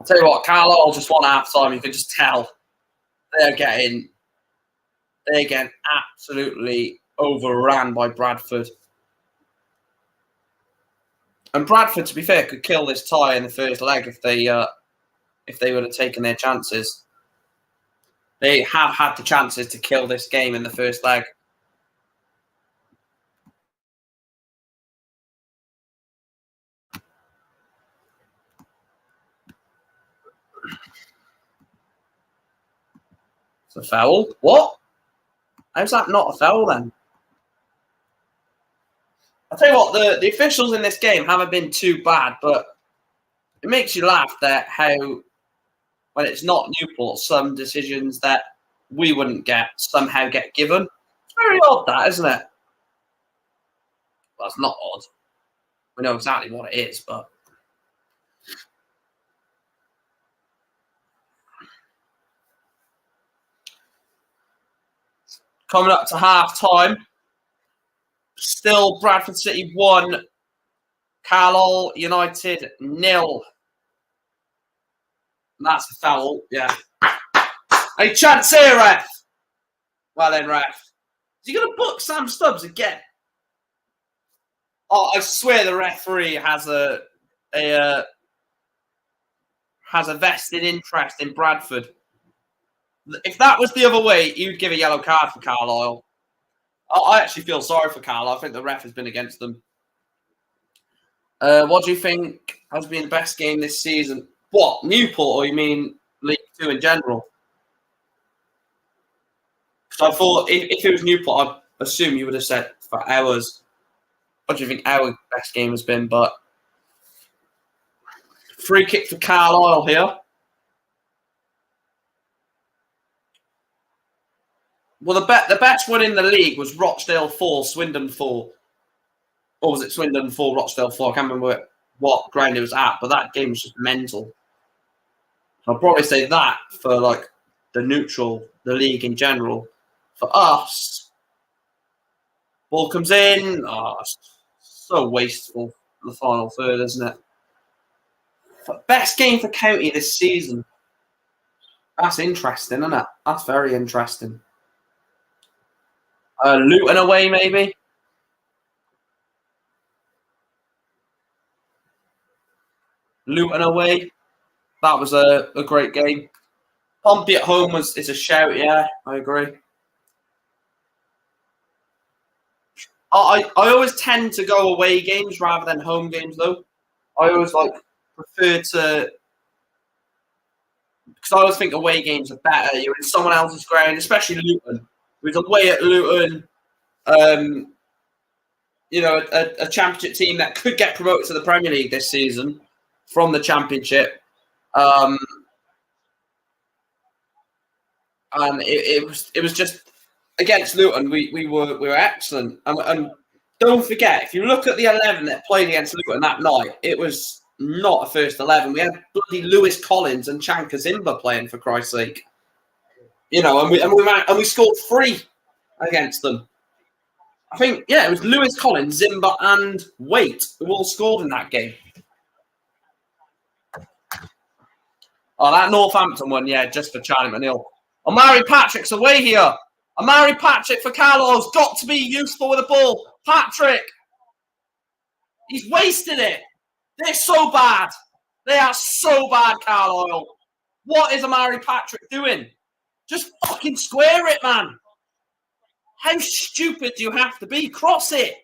tell you what, Carlisle just won half time. You can just tell they're getting absolutely overran by Bradford. And Bradford, to be fair, could kill this tie in the first leg if they would have taken their chances. They have had the chances to kill this game in the first leg. It's a foul. What? How's that not a foul then? I'll tell you what, the officials in this game haven't been too bad, but it makes you laugh that how, when it's not Newport, some decisions that we wouldn't get somehow get given. It's very odd, that, isn't it? Well, it's not odd. We know exactly what it is, but coming up to half time, still Bradford City 1, Carlisle United 0. That's a foul, yeah. A chance here, ref. Well then, ref. Is he going to book Sam Stubbs again? Oh, I swear the referee has a vested interest in Bradford. If that was the other way, he would give a yellow card for Carlisle. I actually feel sorry for Carlisle. I think the ref has been against them. What do you think has been the best game this season? What, Newport, or you mean League 2 in general? Because I thought if it was Newport, I'd assume you would have said for ours. What do you think our best game has been? But free kick for Carlisle here. Well, the best one in the league was Rochdale 4, Swindon 4. Or was it Swindon 4, Rochdale 4? I can't remember what ground it was at, but that game was just mental. So I'll probably say that for like the neutral, the league in general. For us, ball comes in. Oh, so wasteful. The final third, isn't it? Best game for County this season. That's interesting, isn't it? That's very interesting. Luton away, maybe. Luton away. That was a great game. Pompey at home is a shout, yeah, I agree. I always tend to go away games rather than home games, though. I always prefer to, because I always think away games are better. You're in someone else's ground, especially Luton. With away at Luton, a championship team that could get promoted to the Premier League this season from the Championship. And it was just against Luton. We were excellent. And don't forget, if you look at the 11 that played against Luton that night, it was not a first 11. We had bloody Lewis Collins and Chanka Zimba playing, for Christ's sake. And we scored 3 against them. I think, yeah, it was Lewis Collins, Zimba, and Waite who all scored in that game. Oh, that Northampton one, yeah, just for Charlie McNeil. Omari Patrick's away here. Omari Patrick for Carlisle's got to be useful with the ball. Patrick, he's wasted it. They're so bad. They are so bad, Carlisle. What is Omari Patrick doing? Just fucking square it, man. How stupid do you have to be? Cross it.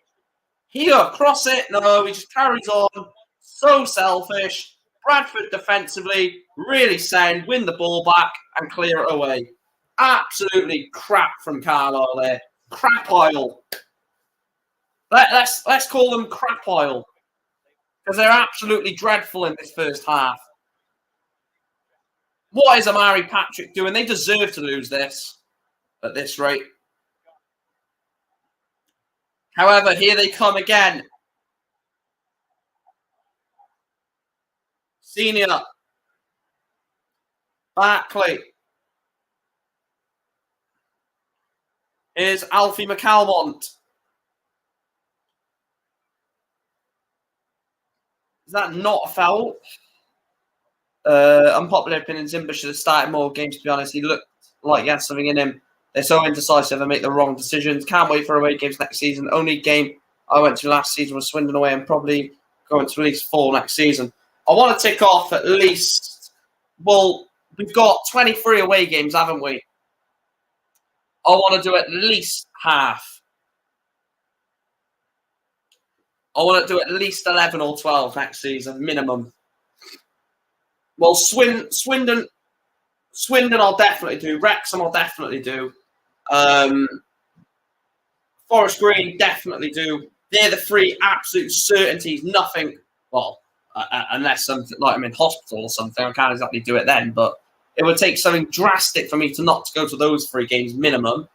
Here, cross it. No, he just carries on. So selfish. Bradford defensively, really sound, win the ball back and clear it away. Absolutely crap from Carlisle there. Crap oil. Let's call them crap oil. Because they're absolutely dreadful in this first half. What is Omari Patrick doing? They deserve to lose this at this rate. However, here they come again. Senior. Barkley. Here's Alfie McAlmont. Is that not a foul? Unpopular opinion, Zimba should have started more games, to be honest. He looked like he had something in him. They're so indecisive and make the wrong decisions. Can't wait for away games next season. Only game I went to last season was Swindon away and probably going to at least 4 next season. I want to tick off at least, well, we've got 23 away games, haven't we? I want to do at least half. I want to do at least 11 or 12 next season, minimum. Well, Swindon I'll definitely do. Wrexham I'll definitely do. Forest Green definitely do. They're the 3 absolute certainties. Nothing, well, unless something like I'm in hospital or something, I can't exactly do it then, but it would take something drastic for me to not go to those 3 games minimum.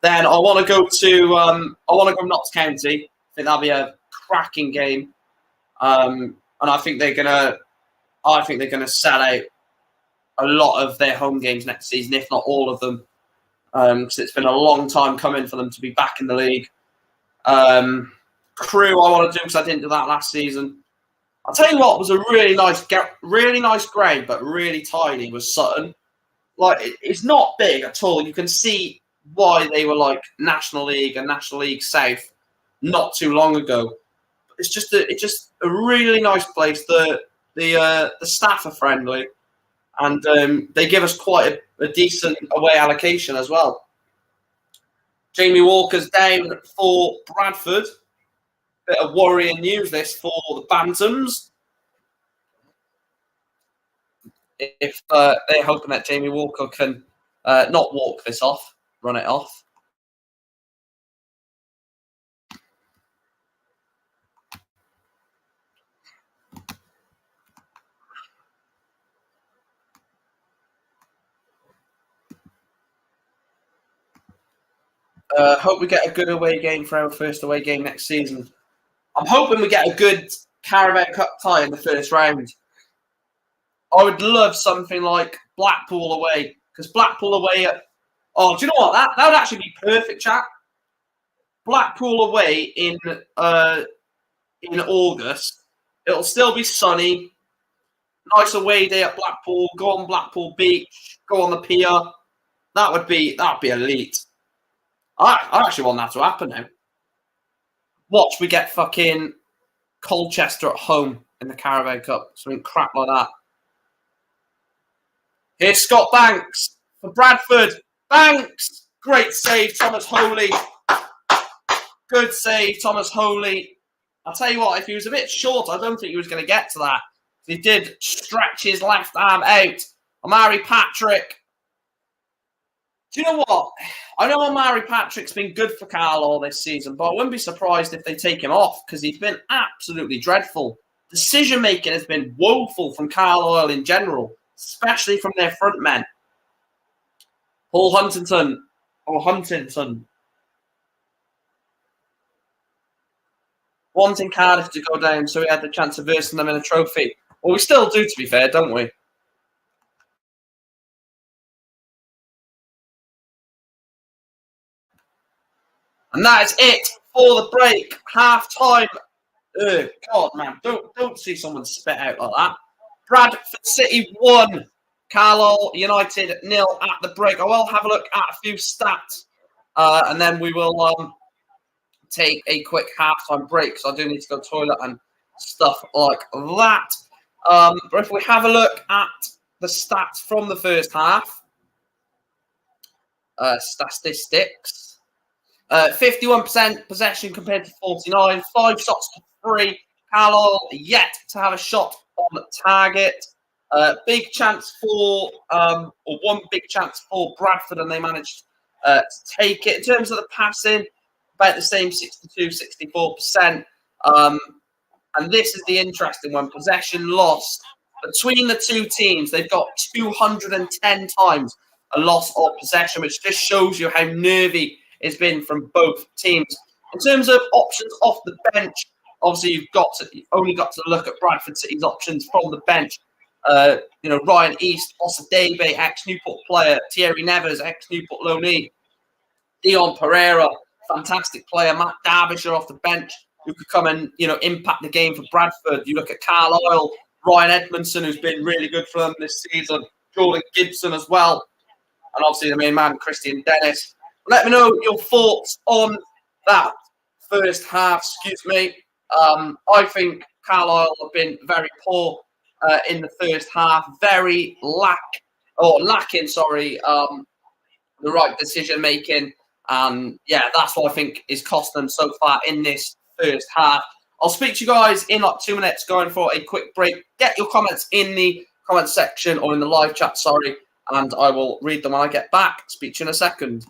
Then I want to go to Notts County. I think that'll be a cracking game, and I think they're gonna sell out a lot of their home games next season, if not all of them, because it's been a long time coming for them to be back in the league. Crew, I want to do because I didn't do that last season. I'll tell you what was a really nice grade, but really tiny was Sutton. Like it's not big at all. You can see why they were like National League and National League South not too long ago. It's just a really nice place. The staff are friendly, and they give us quite a decent away allocation as well. Jamie Walker's down for Bradford. Bit of worrying news this for the Bantams. If they're hoping that Jamie Walker can not walk this off, run it off. Hope we get a good away game for our first away game next season. I'm hoping we get a good Carabao Cup tie in the first round. I would love something like Blackpool away, because Blackpool away. Oh, do you know what? That would actually be perfect, chat. Blackpool away in August. It'll still be sunny. Nice away day at Blackpool. Go on Blackpool Beach. Go on the pier. That'd be elite. I actually want that to happen now. Watch, we get fucking Colchester at home in the Carabao Cup. Something crap like that. Here's Scott Banks for Bradford. Banks! Great save, Thomas Holy. Good save, Thomas Holy. I'll tell you what, if he was a bit short, I don't think he was going to get to that. He did stretch his left arm out. Omari Patrick. Do you know what? I know Omari Patrick's been good for Carlisle this season, but I wouldn't be surprised if they take him off because he's been absolutely dreadful. Decision making has been woeful from Carlisle in general, especially from their front men. Paul Huntington. Wanting Cardiff to go down so he had the chance of versing them in a trophy. Well, we still do, to be fair, don't we? And that is it for the break. Half time. God, man, don't see someone spit out like that. Bradford City 1, Carlisle United 0 at the break. I will have a look at a few stats, and then we will take a quick halftime break because I do need to go to the toilet and stuff like that. But if we have a look at the stats from the first half, statistics. 51% possession compared to 49. 5 shots to 3. Carlisle yet to have a shot on target. Big chance for, or one big chance for Bradford, and they managed to take it. In terms of the passing, about the same 62, 64%. And this is the interesting one. Possession lost. Between the two teams, they've got 210 times a loss of possession, which just shows you how nervy it's been from both teams. In terms of options off the bench, obviously you've only got to look at Bradford City's options from the bench. Ryan East, Osadebe, ex-Newport player, Thierry Neves, ex-Newport loanee, Dion Pereira, fantastic player, Matt Derbyshire off the bench, who could come and impact the game for Bradford. You look at Carlisle, Ryan Edmondson, who's been really good for them this season, Jordan Gibson as well, and obviously the main man, Christian Dennis. Let me know your thoughts on that first half. Excuse me. I think Carlisle have been very poor in the first half, very lacking. The right decision making. That's what I think is costing them so far in this first half. I'll speak to you guys in like 2 minutes, going for a quick break. Get your comments in the comment section or in the live chat, and I will read them when I get back. Speak to you in a second.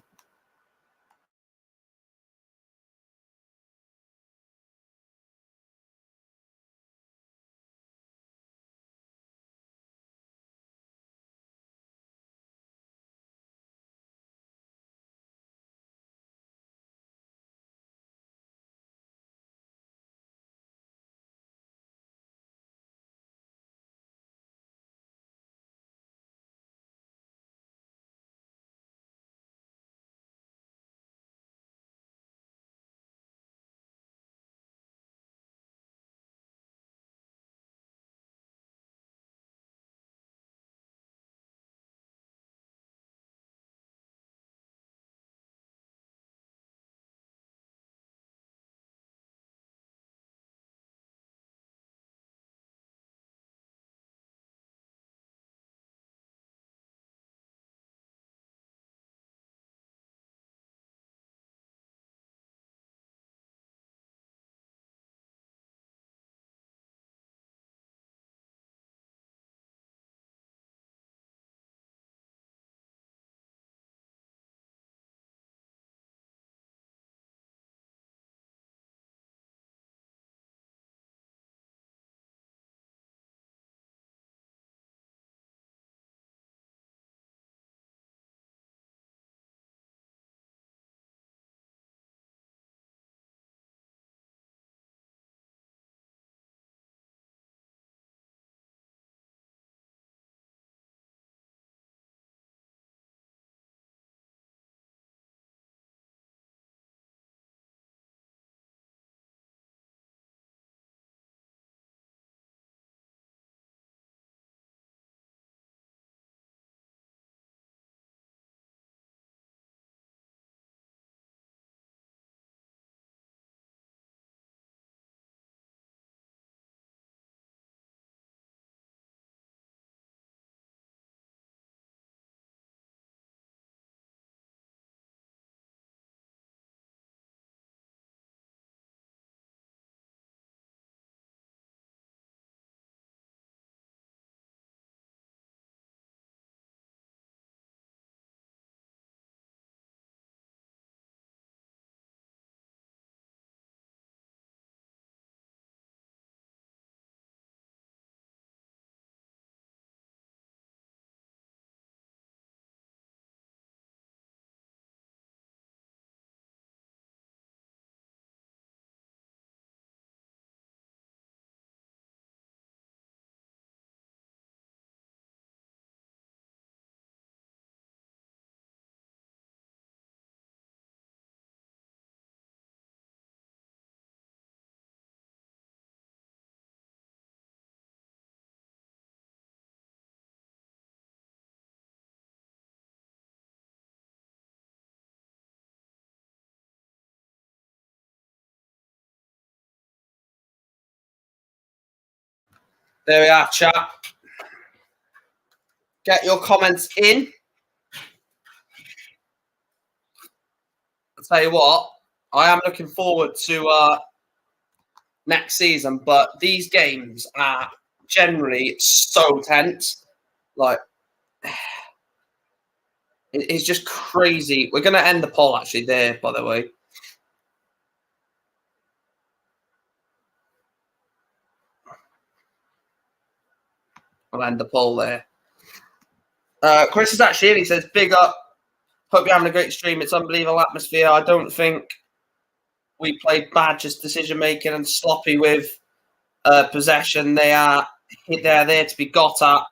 There we are, chat. Get your comments in. I'll tell you what, I am looking forward to next season, but these games are generally so tense. Like, it's just crazy. We're going to end the poll actually there, by the way. I'll end the poll there. Chris is actually in. He says, big up. Hope you're having a great stream. It's unbelievable atmosphere. I don't think we played bad, just decision making and sloppy with possession. They're there to be got at.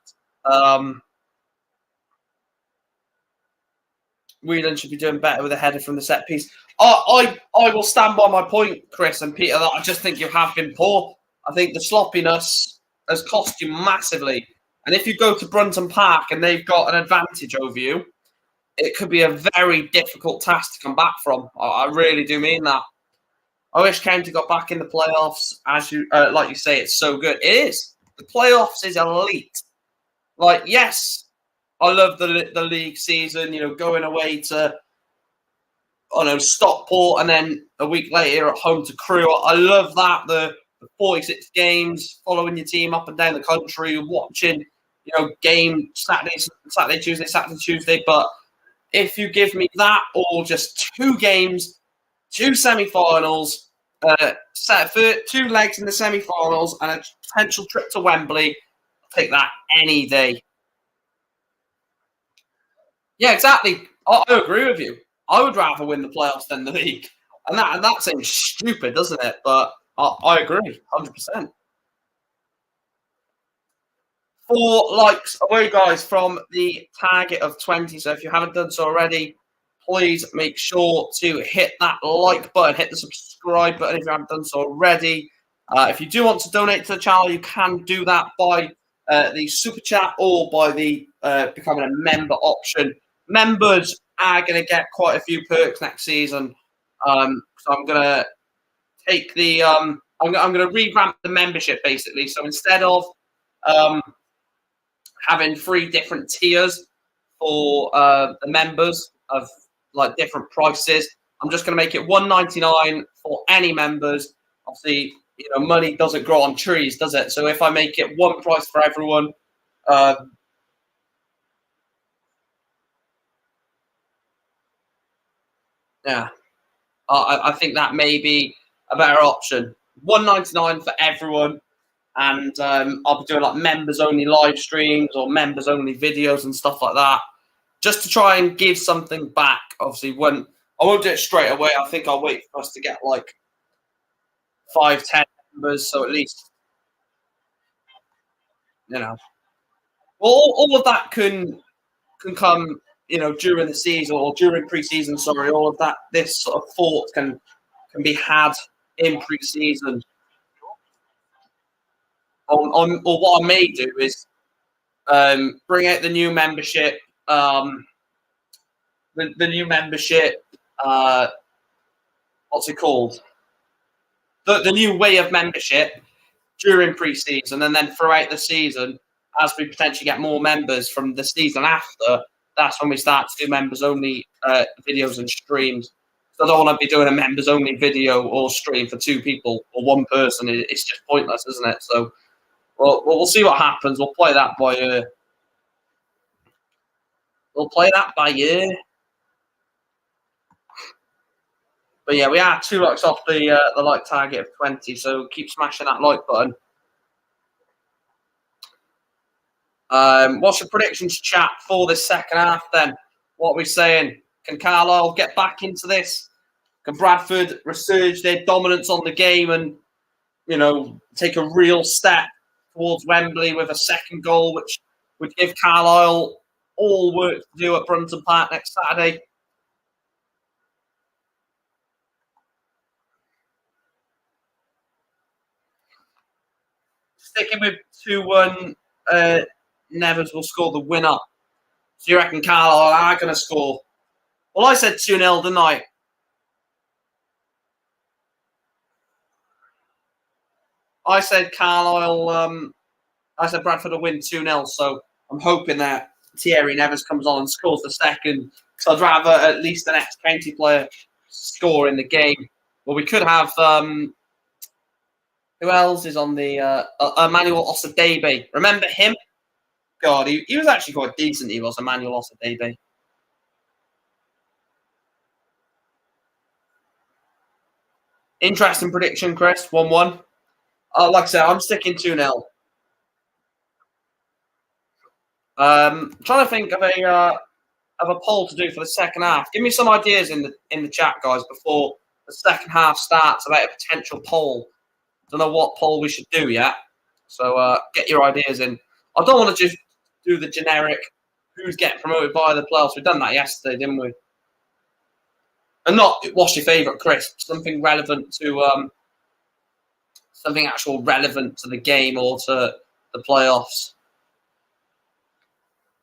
Whelan should be doing better with a header from the set piece. I will stand by my point, Chris and Peter, that I just think you have been poor. I think the sloppiness has cost you massively. And if you go to Brunton Park and they've got an advantage over you, it could be a very difficult task to come back from. I really do mean that. I wish County got back in the playoffs. As you like you say, it's so good. It is. The playoffs is elite. Like, yes, I love the league season, you know, going away to, Stockport and then a week later at home to Crewe. I love that. The 46 games, following your team up and down the country, watching, game Saturday, Tuesday. But if you give me that or just 2 games, 2 semi-finals, set for 2 legs in the semi-finals and a potential trip to Wembley, I'll take that any day. Yeah, exactly. I agree with you. I would rather win the playoffs than the league. And that seems stupid, doesn't it? But I agree, 100%. 4 likes away, guys, from the target of 20. So if you haven't done so already, please make sure to hit that like button, hit the subscribe button if you haven't done so already. If you do want to donate to the channel, you can do that by the super chat or by the becoming a member option. Members are going to get quite a few perks next season. So I'm going to take the I'm going to revamp the membership basically. So instead of having 3 different tiers for the members of like different prices, I'm just going to make it $1.99 for any members. Obviously, money doesn't grow on trees, does it? So if I make it one price for everyone, yeah, I think that may be a better option. $1.99 for everyone, and I'll be doing like members only live streams or members only videos and stuff like that, just to try and give something back. Obviously, when I won't do it straight away, I think I'll wait for us to get like 5-10 members, so at least all of that can come during the season or during pre-season. Sorry, all of that. This sort of thought can be had in pre-season. Or what I may do is bring out the new membership. The new membership. What's it called? The new way of membership during pre-season, and then throughout the season, as we potentially get more members from the season after, that's when we start to do members-only videos and streams. So I don't want to be doing a members-only video or stream for 2 people or 1 person. It's just pointless, isn't it? So we'll see what happens. We'll play that by ear. But yeah, we are 2 likes off the like target of 20. So keep smashing that like button. What's your predictions, chat, for this second half then? What are we saying? Can Carlisle get back into this? Can Bradford resurge their dominance on the game and, take a real step towards Wembley with a second goal, which would give Carlisle all work to do at Brunton Park next Saturday? Sticking with 2-1, Nevers will score the winner. So you reckon Carlisle are going to score? Well, I said 2-0, didn't I? I said Carlisle I said Bradford will win 2-0, so I'm hoping that Thierry Nevers comes on and scores the second. So I'd rather at least the next county player score in the game. Well, we could have who else is on the Emmanuel Osadebe? Remember him? God, he was actually quite decent. He was Emmanuel Osadebe. Interesting prediction, Chris. 1-1. Like I said, I'm sticking 2-0. Trying to think of a poll to do for the second half. Give me some ideas in the chat, guys, before the second half starts about a potential poll. Don't know what poll we should do yet. So get your ideas in. I don't want to just do the generic who's getting promoted by the playoffs. We've done that yesterday, didn't we? And not what's your favourite, Chris? Something relevant to something actual relevant to the game or to the playoffs.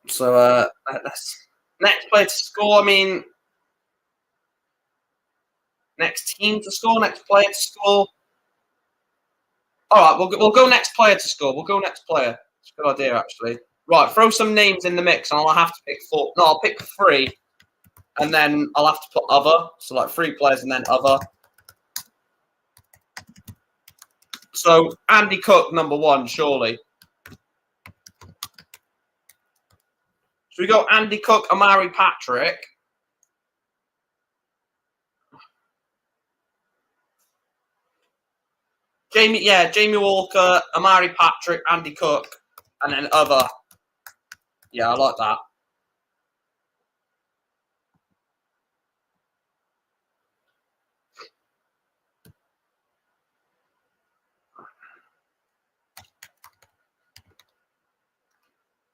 So that's next player to score. I mean, next team to score, next player to score. All right, we'll go next player to score. We'll go next player. It's a good idea, actually. Right, throw some names in the mix, and I'll have to pick 4. No, I'll pick 3, and then I'll have to put other. So like 3 players and then other. So Andy Cook, number 1, surely. So we go Andy Cook, Amari Patrick. Jamie Walker, Amari Patrick, Andy Cook, and then other. Yeah, I like that.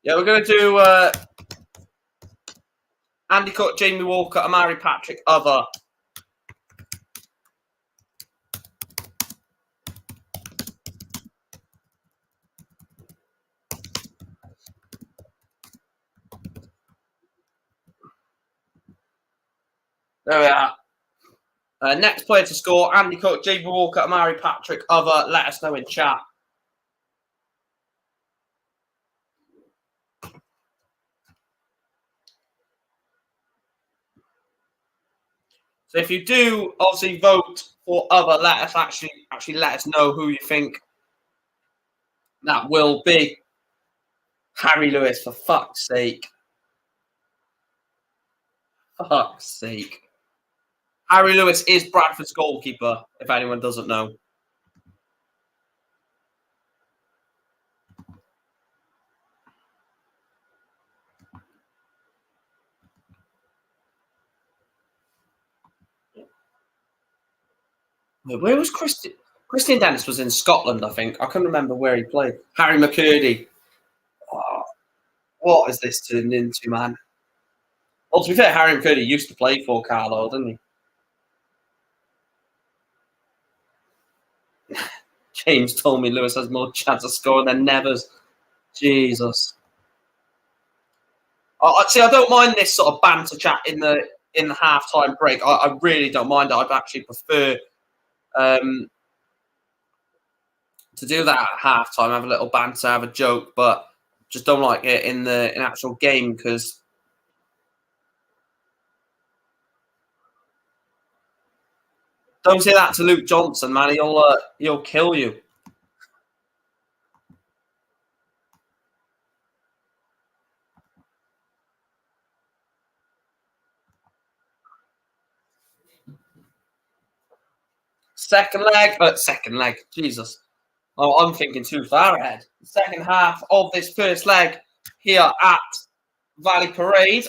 Yeah, we're going to do Andy Cook, Jamie Walker, Amari Patrick, other. There we are. Next player to score, Andy Cook, Jamie Walker, Amari Patrick, other. Let us know in chat. So if you do obviously vote for other, let us actually let us know who you think that will be. Harry Lewis, for fuck's sake. Fuck's sake. Harry Lewis is Bradford's goalkeeper, if anyone doesn't know. Where was Christian? Christian Dennis was in Scotland, I think. I couldn't remember where he played. Harry McCurdy. Oh, what is this turned into, man? Well, to be fair, Harry McCurdy used to play for Carlisle, didn't he? James told me Lewis has more chance of scoring than Nevers. Jesus. See, I don't mind this sort of banter chat in the halftime break. I really don't mind it. I'd actually prefer to do that at halftime, have a little banter, have a joke, but just don't like it in the actual game because don't say that to Luke Johnson, man. He'll kill you. Second leg. Jesus. Oh, I'm thinking too far ahead. Second half of this first leg here at Valley Parade.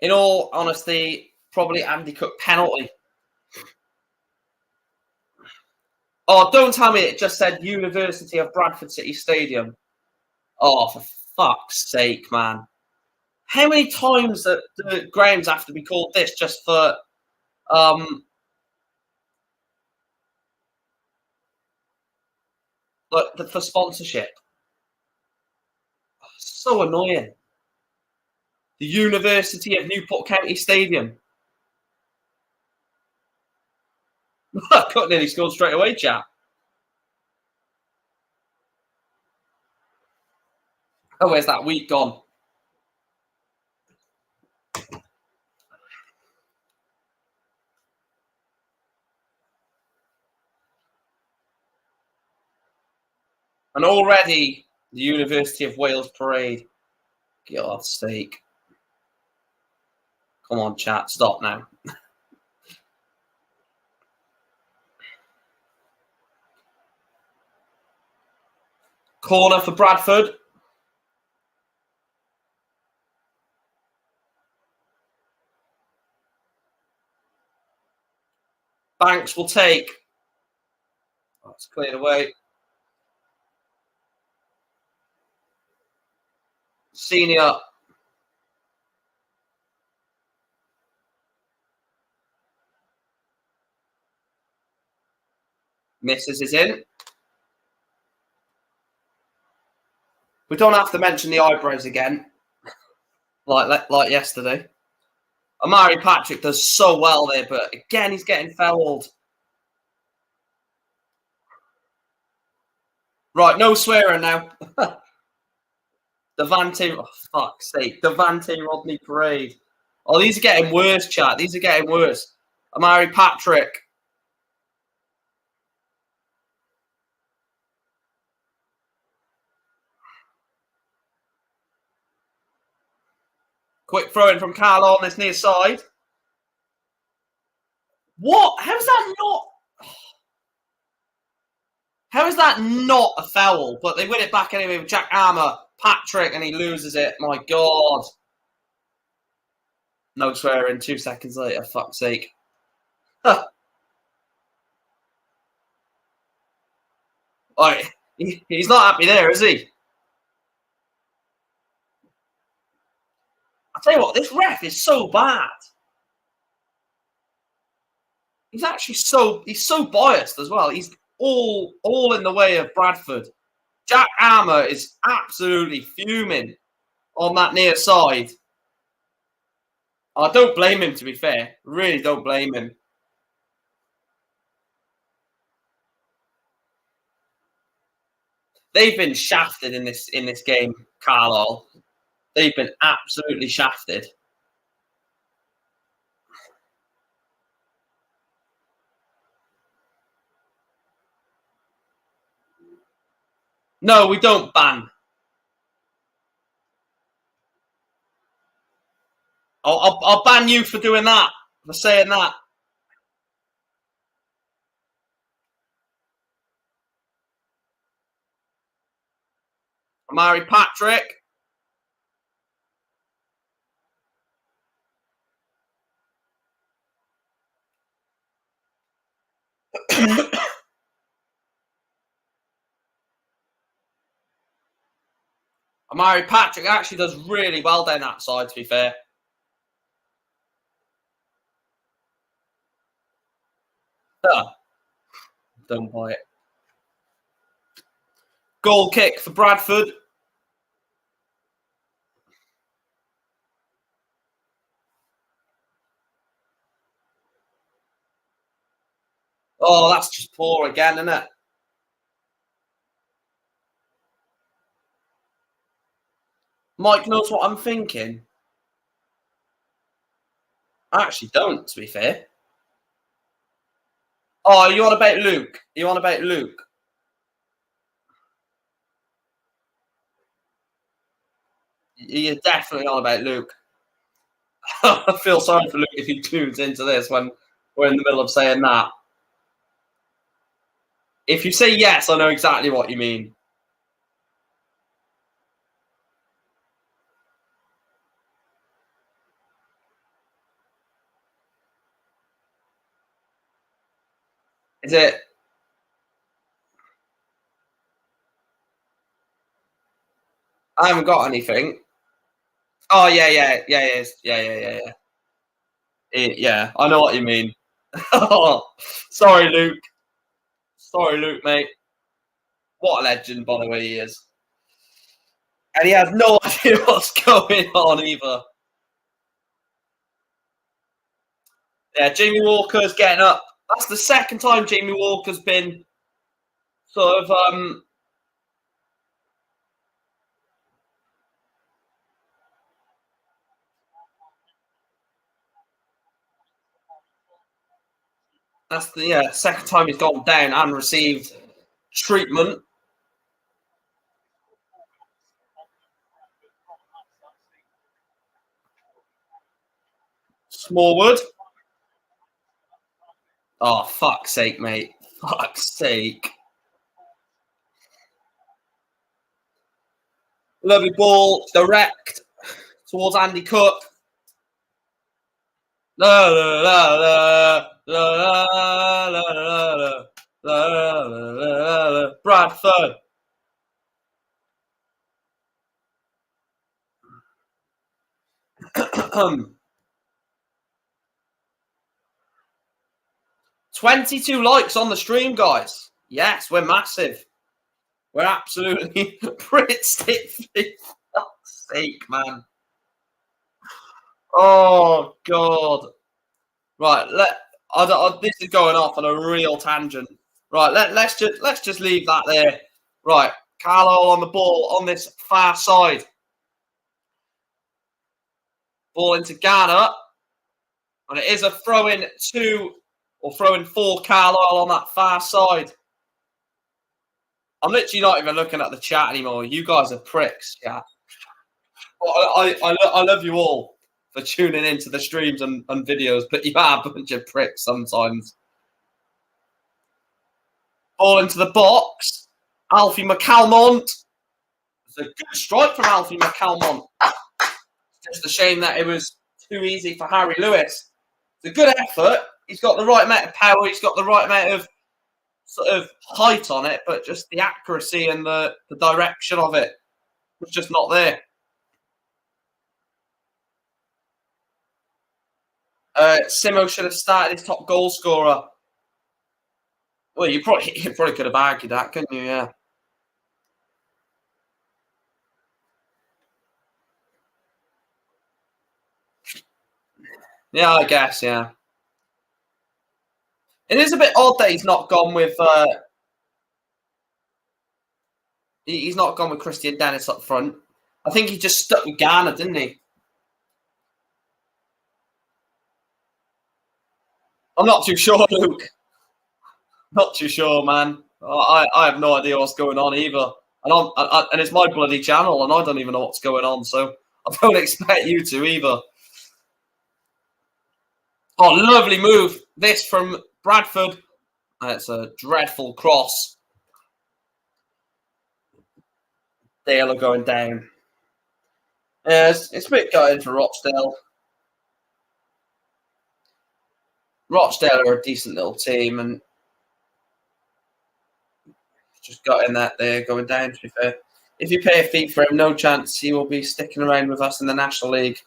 In all honesty, probably Andy Cook penalty. Oh, don't tell me it just said University of Bradford City Stadium. Oh, for fuck's sake, man. How many times that the grounds have to be called this just for for sponsorship? Oh, so annoying. The University of Newport County Stadium. Cut nearly scored straight away, chap. Oh, where's that week gone? And already the University of Wales parade. God's sake. Come on, chat. Stop now. Corner for Bradford. Banks will take. That's cleared away. Senior. Misses is in. We don't have to mention the eyebrows again, like yesterday. Amari Patrick does so well there, but again, he's getting fouled. Right, no swearing now. Devante, oh, fuck's sake. Devante Rodney Parade. Oh, these are getting worse, chat. These are getting worse. Amari Patrick. Quick throw in from Carlisle on this near side. What? How is that not? How is that not a foul? But they win it back anyway with Jack Armour, Patrick, and he loses it. My God. No swearing. 2 seconds later. Fuck's sake. Huh. Oh, he's not happy there, is he? I tell you what, this ref is so bad. He's actually he's so biased as well. He's all in the way of Bradford. Jack Armour is absolutely fuming on that near side. I don't blame him, to be fair. Really don't blame him. They've been shafted in this game, Carlisle. They've been absolutely shafted. No, we don't ban. I'll ban you for doing that, for saying that. Amari Patrick. Amari Patrick actually does really well down that side, to be fair. Don't buy it. Goal kick for Bradford. Oh, that's just poor again, isn't it? Mike knows what I'm thinking. I actually don't, to be fair. Oh, are you on about Luke? Are you on about Luke? You're definitely on about Luke. I feel sorry for Luke if he tunes into this when we're in the middle of saying that. If you say yes, I know exactly what you mean. Is it? I haven't got anything. Oh yeah. Yeah, I know what you mean. Sorry, Luke. Sorry, Luke, mate. What a legend, by the way, he is. And he has no idea what's going on either. Yeah, Jamie Walker's getting up That's the second time Jamie Walker's been sort of that's the second time he's gone down and received treatment. Smallwood. Oh, fuck's sake, mate. Fuck's sake. Lovely ball, direct towards Andy Cook. La, la, la, la, la, la, la, la, la, la, la. Bradford. Um, 22 likes on the stream, guys. Yes, we're massive. We're absolutely pretty stiff. Fuck's sake, man. Oh God. Right, this is going off on a real tangent. Right, let's just leave that there. Right, Carlisle on the ball on this far side. Ball into Ghana, and it is a throw-in throw-in for Carlisle on that far side. I'm literally not even looking at the chat anymore. You guys are pricks, yeah. I love you all for tuning into the streams and videos, but you are a bunch of pricks sometimes. Ball into the box. Alfie McCalmont. It's a good strike from Alfie McCalmont. Just a shame that it was too easy for Harry Lewis. It's a good effort. He's got the right amount of power. He's got the right amount of sort of height on it, but just the accuracy and the direction of it was just not there. Simo should have started his top goal scorer. Well, you probably could have argued that, couldn't you? Yeah. Yeah, I guess. Yeah. It is a bit odd that he's not gone with. He's not gone with Christian Dennis up front. I think he just stuck with Ghana, didn't he? I'm not too sure, Luke. Not too sure, man. I have no idea what's going on either. And it's my bloody channel, and I don't even know what's going on. So I don't expect you to either. Oh, lovely move. This from Bradford. It's a dreadful cross. Dale are going down. Yeah, it's a bit gutting for Rochdale. Rochdale are a decent little team, and just got in that they're going down, to be fair. If you pay a fee for him, no chance he will be sticking around with us in the National League.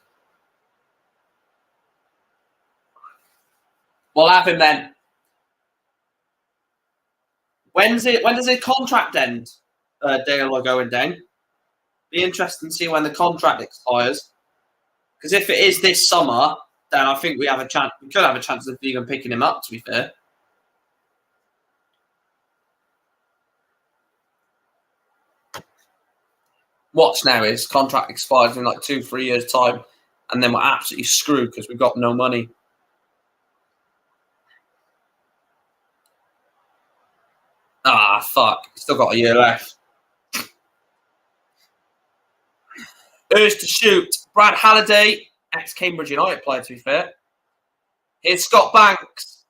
We'll have him then. When does his contract end? Dale are going down. Be interesting to see when the contract expires. Because if it is this summer, then I think we have a chance. We could have a chance of even picking him up, to be fair. Watch now, his contract expires in like 2-3 years' time, and then we're absolutely screwed because we've got no money. Ah, fuck. Still got a year left. Urge to shoot. Brad Halliday, ex-Cambridge United player, to be fair. Here's Scott Banks.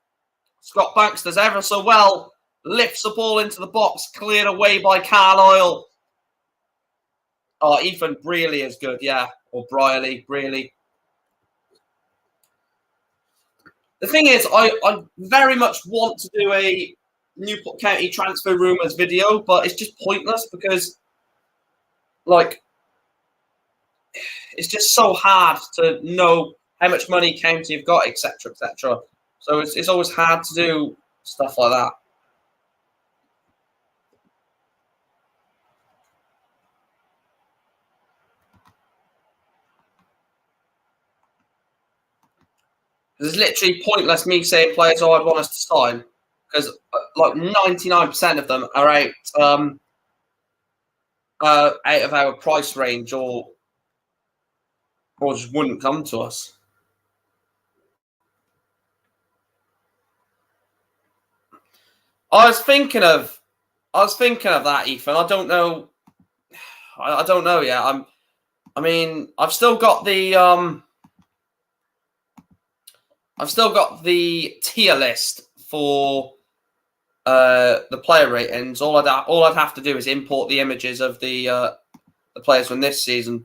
Scott Banks does ever so well. Lifts the ball into the box, cleared away by Carlisle. Oh, Ethan Brearley is good, yeah. Or Brearley. The thing is, I very much want to do a Newport County transfer rumours video, but it's just pointless because, like, it's just so hard to know how much money County have got, etc., etc. So it's always hard to do stuff like that. It's literally pointless me saying players I'd want us to sign because like 99% of them are out of our price range or just wouldn't come to us. I was thinking of that, Ethan. I don't know. I don't know yet. I've still got the tier list for the player ratings. All I'd have to do is import the images of the players from this season.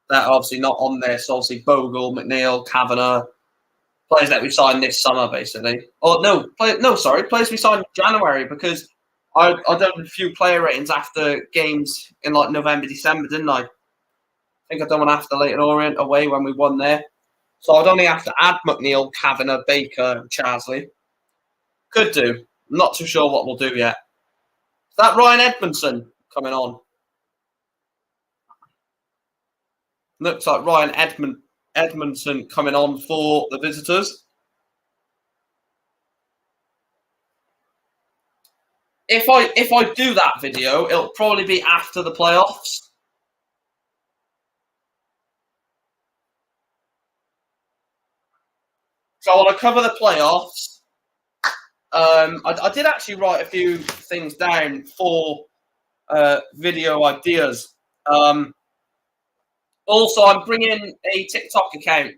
That are obviously not on this. Obviously, Bogle, McNeil, Kavanagh, players that we signed this summer, basically. Oh no, players we signed in January because I done a few player ratings after games in like November, December, didn't I? I think I done one after Leyton Orient away when we won there. So I'd only have to add McNeil, Kavanagh, Baker, and Charsley. Could do. I'm not too sure what we'll do yet. Is that Ryan Edmondson coming on? Looks like Ryan Edmondson coming on for the visitors. If I do that video, it'll probably be after the playoffs. So I want to cover the playoffs. I did actually write a few things down for video ideas. Also, I'm bringing a TikTok account.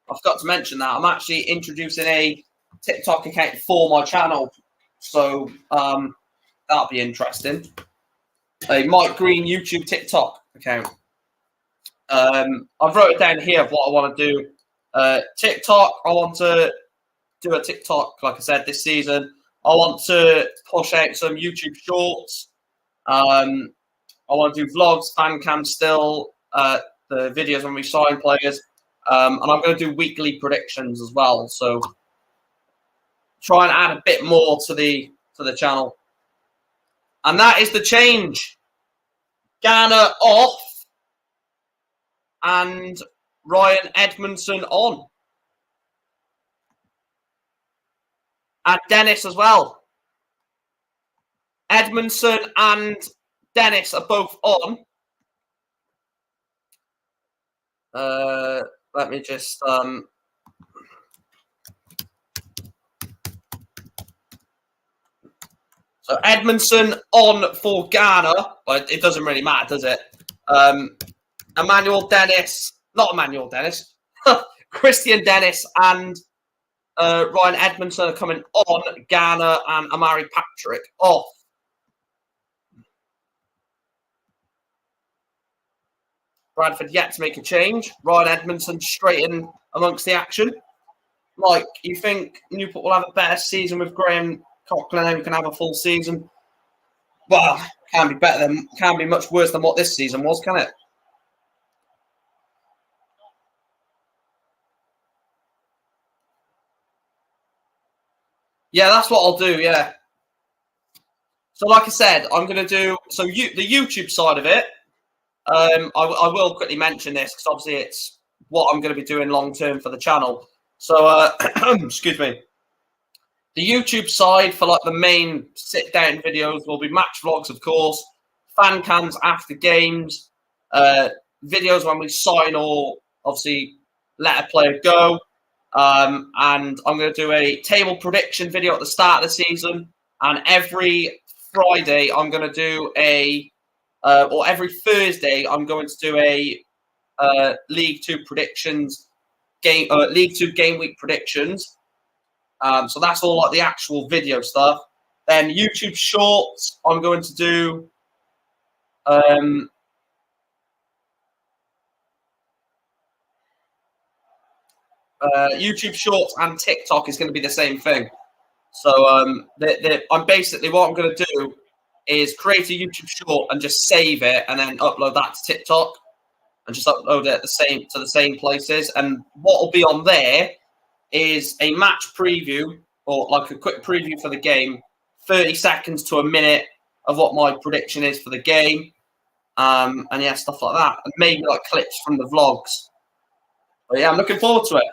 I forgot to mention that. I'm actually introducing a TikTok account for my channel. So that'll be interesting. A Mike Green YouTube TikTok account. I've wrote it down here of what I want to do. TikTok, I want to do a TikTok, like I said, this season. I want to push out some YouTube shorts. I want to do vlogs, fan cam still, the videos when we sign players. And I'm going to do weekly predictions as well. So try and add a bit more to the channel. And that is the change. Garner off and Ryan Edmondson on. And Dennis as well. Edmondson and Dennis are both on. Let me just so Edmondson on for Garner, but it doesn't really matter, does it? Christian Dennis and Ryan Edmondson are coming on. Garner and Amari Patrick off. Bradford yet to make a change. Ryan Edmondson straight in amongst the action. Like, you think Newport will have a better season with Graham Coughlin, who can have a full season? Well, can't be much worse than what this season was, can it? Yeah, that's what I'll do, yeah. So like I said, I'm going to do the YouTube side of it. I will quickly mention this because obviously it's what I'm going to be doing long term for the channel. So, excuse me. The YouTube side for like the main sit down videos will be match vlogs, of course, fan cams after games, videos when we sign or obviously let a player go. And I'm going to do a table prediction video at the start of the season. And every Friday, I'm going to do or every Thursday, I'm going to do a League Two predictions League Two game week predictions. So that's all like the actual video stuff. Then YouTube Shorts, I'm going to do YouTube Shorts and TikTok is going to be the same thing. So I'm basically what I'm going to do is create a YouTube short and just save it and then upload that to TikTok and just upload it to the same places. And what will be on there is a match preview or like a quick preview for the game, 30 seconds to a minute of what my prediction is for the game. And yeah, stuff like that. And maybe like clips from the vlogs. But yeah, I'm looking forward to it.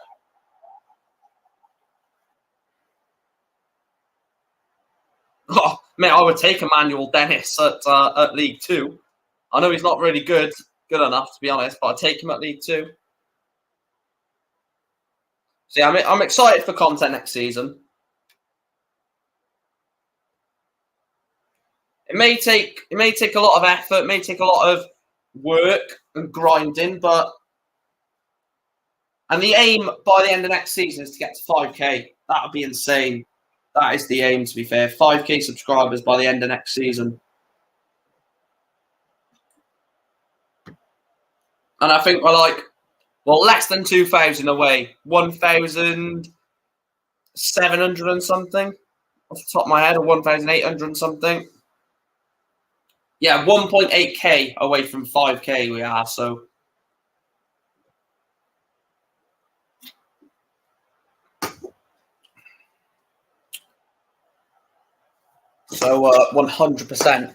Oh, mate, I would take Emmanuel Dennis at League Two. I know he's not really good enough to be honest, but I'd take him at League Two. So yeah, I'm excited for content next season. It may take a lot of effort, it may take a lot of work and grinding, and the aim by the end of next season is to get to 5K. That would be insane. That is the aim, to be fair. 5K subscribers by the end of next season. And I think we're like, well, less than 2,000 away. 1,700 and something off the top of my head, or 1,800 and something. Yeah, 1.8K away from 5K we are, so. So 100%.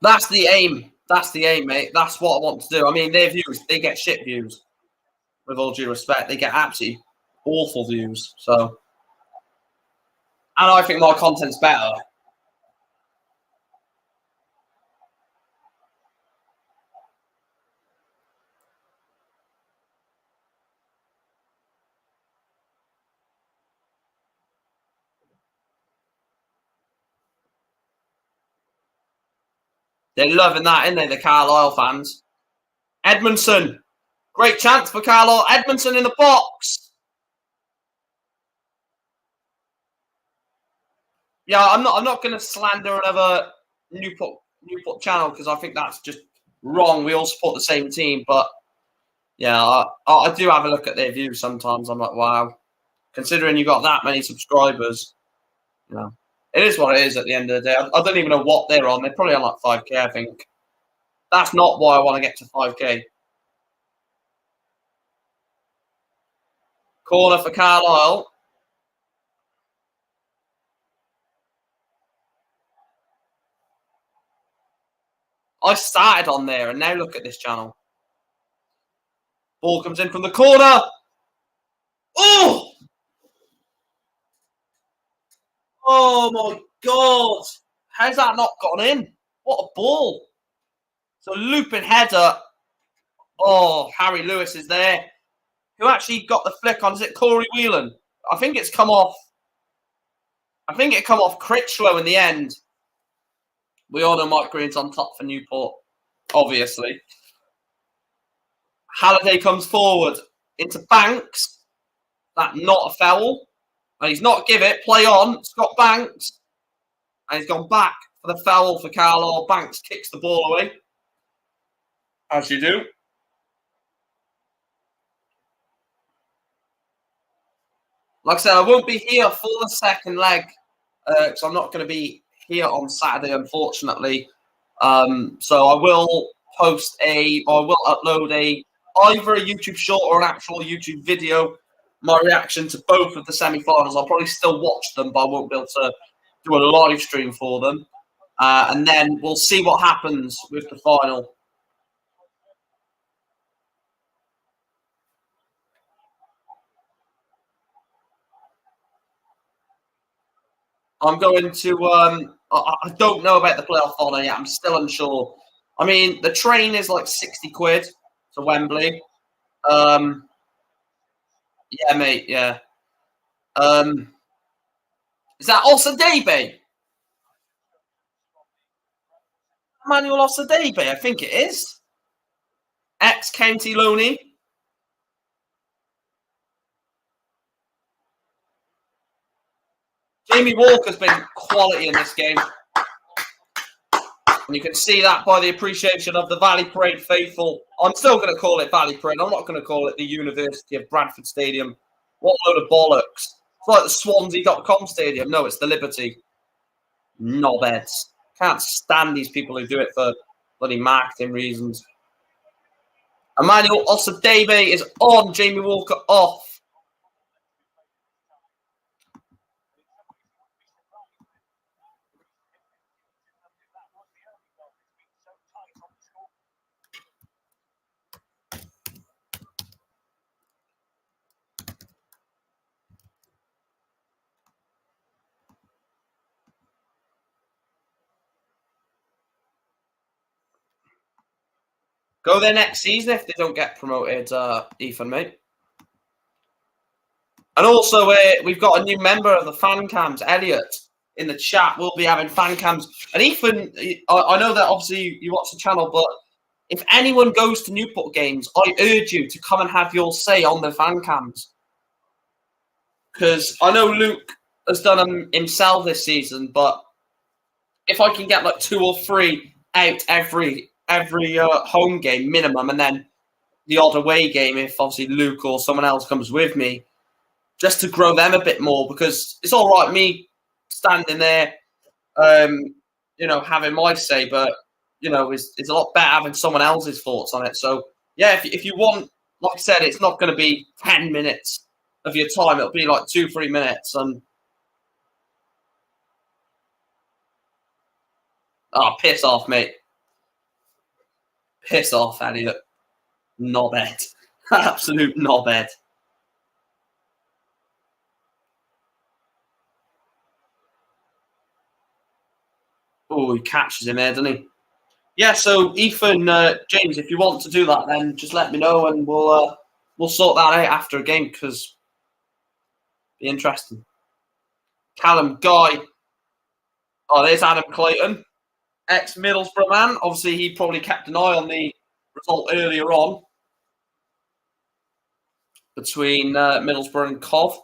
That's the aim. That's the aim, mate. That's what I want to do. I mean, their views, they get shit views. With all due respect, they get absolutely awful views. So, and I think my content's better. They're loving that, aren't they, the Carlisle fans? Edmondson. Great chance for Carlisle. Edmondson in the box. Yeah, I'm not going to slander another Newport channel because I think that's just wrong. We all support the same team, but yeah, I do have a look at their views sometimes. I'm like, wow, considering you got that many subscribers, you know, it is what it is at the end of the day. I don't even know what they're on. They're probably on like 5K, I think. That's not why I want to get to 5K. Corner for Carlisle. I started on there, and now look at this channel. Ball comes in from the corner. Oh! Oh my God! How's that not gone in? What a ball! So looping header. Oh, Harry Lewis is there. Who actually got the flick on? Is it Corey Whelan? I think it's come off. I think it come off Critchlow in the end. We all know Mike Green's on top for Newport, obviously. Halliday comes forward into Banks. That not a foul. And he's not give it. Play on. Scott Banks. And he's gone back for the foul for Carlisle. Banks kicks the ball away. As you do. Like I said, I won't be here for the second leg because I'm not going to be here on Saturday, unfortunately. So I will upload either a YouTube short or an actual YouTube video. My reaction to both of the semi-finals. I'll probably still watch them, but I won't be able to do a live stream for them. And then we'll see what happens with the final. I'm going to. I don't know about the playoff final yet. I'm still unsure. I mean, the train is like 60 quid to Wembley. Yeah, mate. Yeah. Is that Osadebe? Emmanuel Osadebe? I think it is. Ex-County Loney. Jamie Walker's been quality in this game. And you can see that by the appreciation of the Valley Parade faithful. I'm still going to call it Valley Parade. I'm not going to call it the University of Bradford Stadium. What a load of bollocks. It's like the Swansea.com stadium. No, it's the Liberty. Knobheads. Can't stand these people who do it for bloody marketing reasons. Emmanuel Osadebe is on. Jamie Walker off. Go there next season if they don't get promoted, Ethan, mate. And also, we've got a new member of the fan cams, Elliot, in the chat. We'll be having fan cams. And Ethan, I know that obviously you watch the channel, but if anyone goes to Newport games, I urge you to come and have your say on the fan cams. Because I know Luke has done them himself this season, but if I can get like 2 or 3 out every home game minimum, and then the odd away game if obviously Luke or someone else comes with me, just to grow them a bit more, because it's all right me standing there, having my say, but it's a lot better having someone else's thoughts on it. So yeah, if you want, like I said, it's not going to be 10 minutes of your time. It'll be like 2-3 minutes, and piss off, mate. Piss off, Elliot. Knobhead. Absolute knobhead. Oh, he catches him there, doesn't he? Yeah, so Ethan, James, if you want to do that, then just let me know, and we'll sort that out after a game, because it'll be interesting. Callum Guy. Oh, there's Adam Clayton, ex-Middlesbrough man. Obviously, he probably kept an eye on the result earlier on between Middlesbrough and Cov.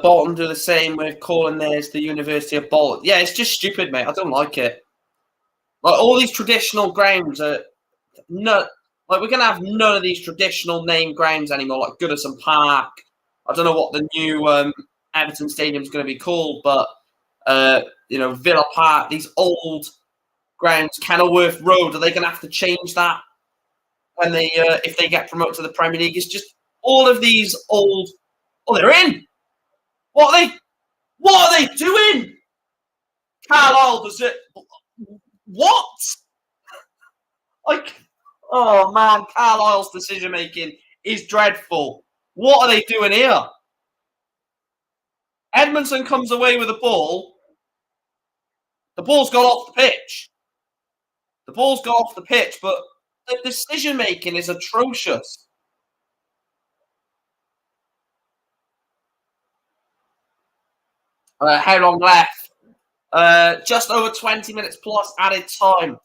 Bolton do the same with calling theirs the University of Bolton. Yeah, it's just stupid, mate. I don't like it. Like, all these traditional grounds are no. Like, we're gonna have none of these traditional name grounds anymore, like Goodison Park. I don't know what the new Everton Stadium is going to be called, but Villa Park. These old grounds, Kenilworth Road. Are they going to have to change that when they if they get promoted to the Premier League? It's just all of these old. Oh, they're in. What are they doing? Carlisle does it. What? Like, oh man, Carlisle's decision making is dreadful. What are they doing here? Edmondson comes away with the ball. The ball's gone off the pitch. The ball's gone off the pitch, but the decision making is atrocious. How long left? Just over 20 minutes plus added time.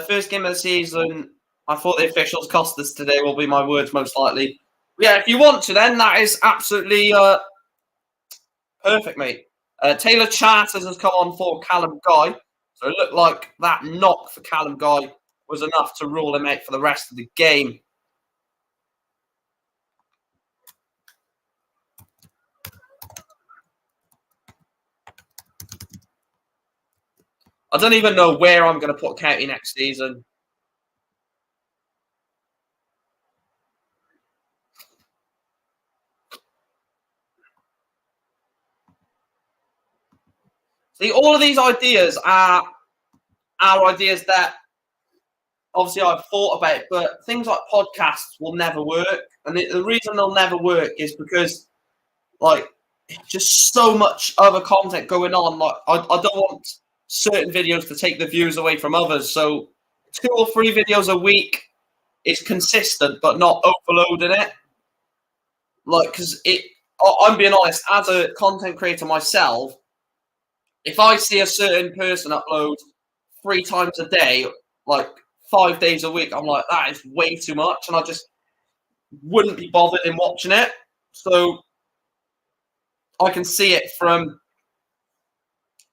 First game of the season. I thought the officials cost us today, will be my words most likely. Yeah, if you want to, then that is absolutely perfect, mate. Taylor Charters has come on for Callum Guy. So it looked like that knock for Callum Guy was enough to rule him out for the rest of the game. I don't even know where I'm going to put County next season. See, all of these ideas are ideas that obviously I've thought about, but things like podcasts will never work. And the reason they'll never work is because, like, just so much other content going on. Like, I don't want certain videos to take the views away from others. So 2 or 3 videos a week is consistent, but not overloading it. Like, because I'm being honest, as a content creator myself, if I see a certain person upload 3 times a day, like 5 days a week, I'm like, that is way too much, and I just wouldn't be bothered in watching it. So I can see it from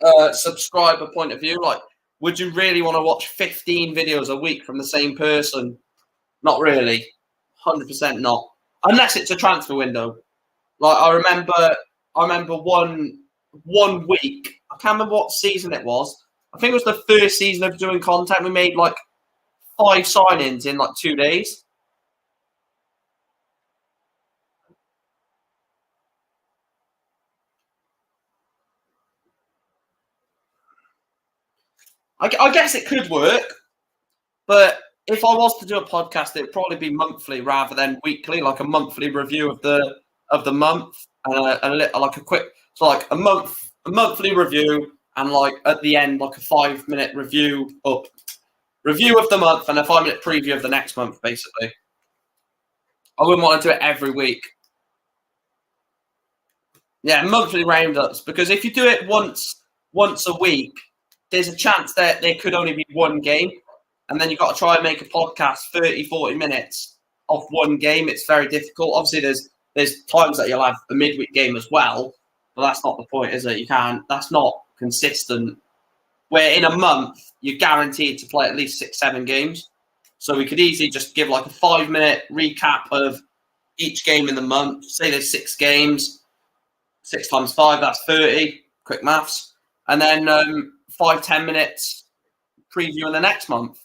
a subscriber point of view. Like, would you really want to watch 15 videos a week from the same person? Not really. 100% not. Unless it's a transfer window. Like, I remember one week, I can't remember what season it was. I think it was the first season of doing content. We made like 5 signings in like 2 days. I guess it could work, but if I was to do a podcast, it'd probably be monthly rather than weekly, like a monthly review of the month and like a quick, so like a monthly review, and like at the end like a 5-minute review of the month and a 5-minute preview of the next month. Basically, I wouldn't want to do it every week. Yeah, monthly roundups, because if you do it once a week, there's a chance that there could only be one game, and then you've got to try and make a podcast 30-40 minutes off one game. It's very difficult. Obviously, there's times that you'll have a midweek game as well, but that's not the point, is it? You can't. That's not consistent. Where in a month you're guaranteed to play at least 6-7 games, so we could easily just give like a 5-minute recap of each game in the month. Say there's 6 games. 6 times 5, that's 30. Quick maths. And then 5-10 minutes previewing the next month.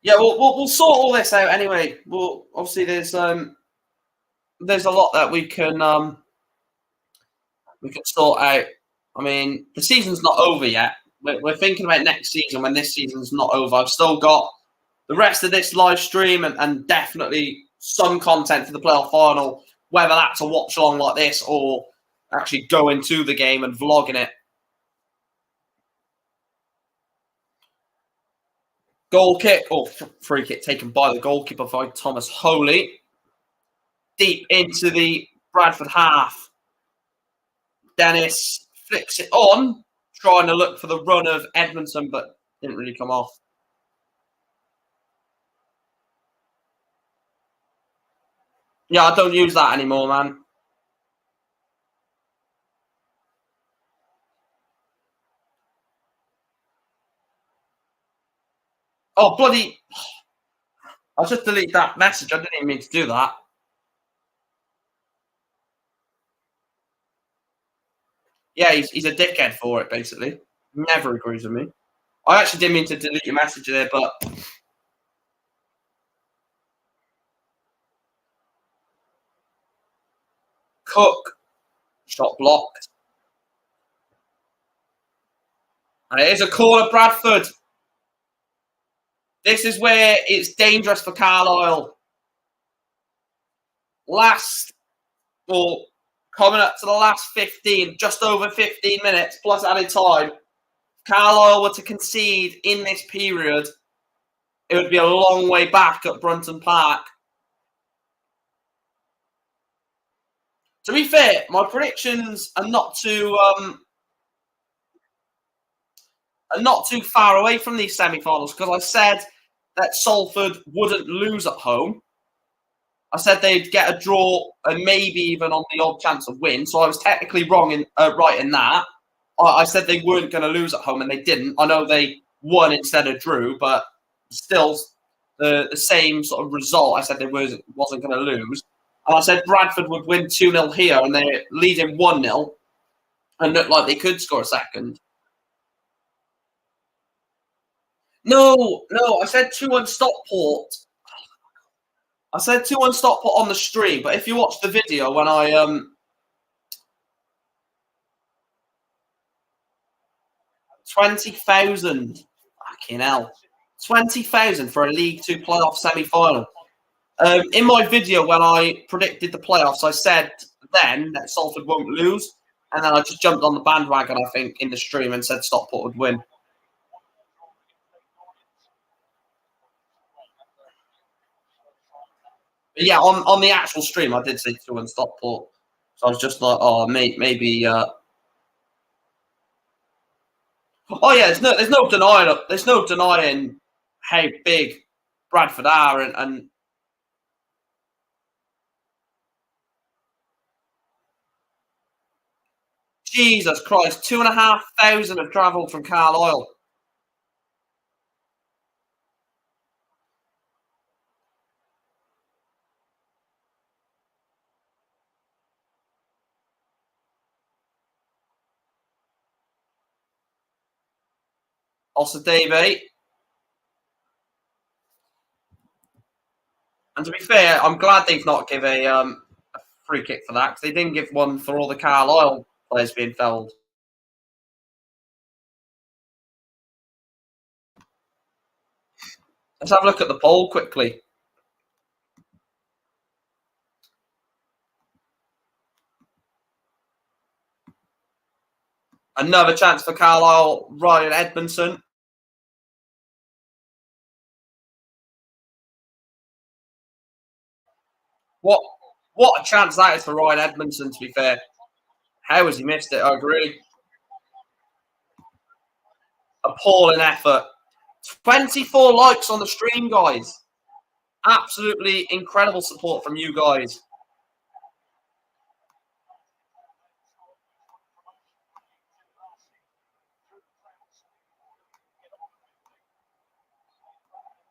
Yeah, we'll sort all this out anyway. Well, obviously there's a lot that we can sort out. I mean, the season's not over yet. We're thinking about next season when this season's not over. I've still got the rest of this live stream and definitely some content for the playoff final, whether that's a watch along like this or actually going to the game and vlogging it. Goal kick, or free kick taken by the goalkeeper by Thomas Holy. Deep into the Bradford half. Dennis flicks it on, trying to look for the run of Edmondson, but didn't really come off. Yeah, I don't use that anymore, man. Oh, bloody... I'll just delete that message. I didn't even mean to do that. Yeah, he's a dickhead for it, basically. Never agrees with me. I actually didn't mean to delete your message there, but... Cook. Shot blocked. And it is a corner, Bradford. This is where it's dangerous for Carlisle. Coming up to the last 15, just over 15 minutes, plus added time. Carlisle were to concede in this period, it would be a long way back at Brunton Park. To be fair, my predictions are not too far away from these semi-finals, because I said that Salford wouldn't lose at home. I said they'd get a draw and maybe even on the odd chance of win. So I was technically right in that. I said they weren't going to lose at home, and they didn't. I know they won instead of drew, but still the same sort of result. I said they wasn't going to lose. And I said Bradford would win 2-0 here, and they're leading 1-0 and looked like they could score a second. No, I said 2-1 Stockport. I said 2-1 Stockport on the stream, but if you watch the video when I 20,000, fucking hell, 20,000 for a League Two playoff semi-final. In my video when I predicted the playoffs, I said then that Salford won't lose, and then I just jumped on the bandwagon, I think, in the stream and said Stockport would win. But yeah, on the actual stream, I did say 2-1 Stockport. So I was just like, oh, maybe. Oh yeah, there's no denying how big Bradford are, and Jesus Christ, 2,500 have travelled from Carlisle. Osadebe. And to be fair, I'm glad they've not given a free kick for that because they didn't give one for all the Carlisle players being felled. Let's have a look at the poll quickly. Another chance for Carlisle, Ryan Edmondson. What a chance that is for Ryan Edmondson, to be fair. How has he missed it? I agree. Appalling effort. 24 likes on the stream, guys. Absolutely incredible support from you guys.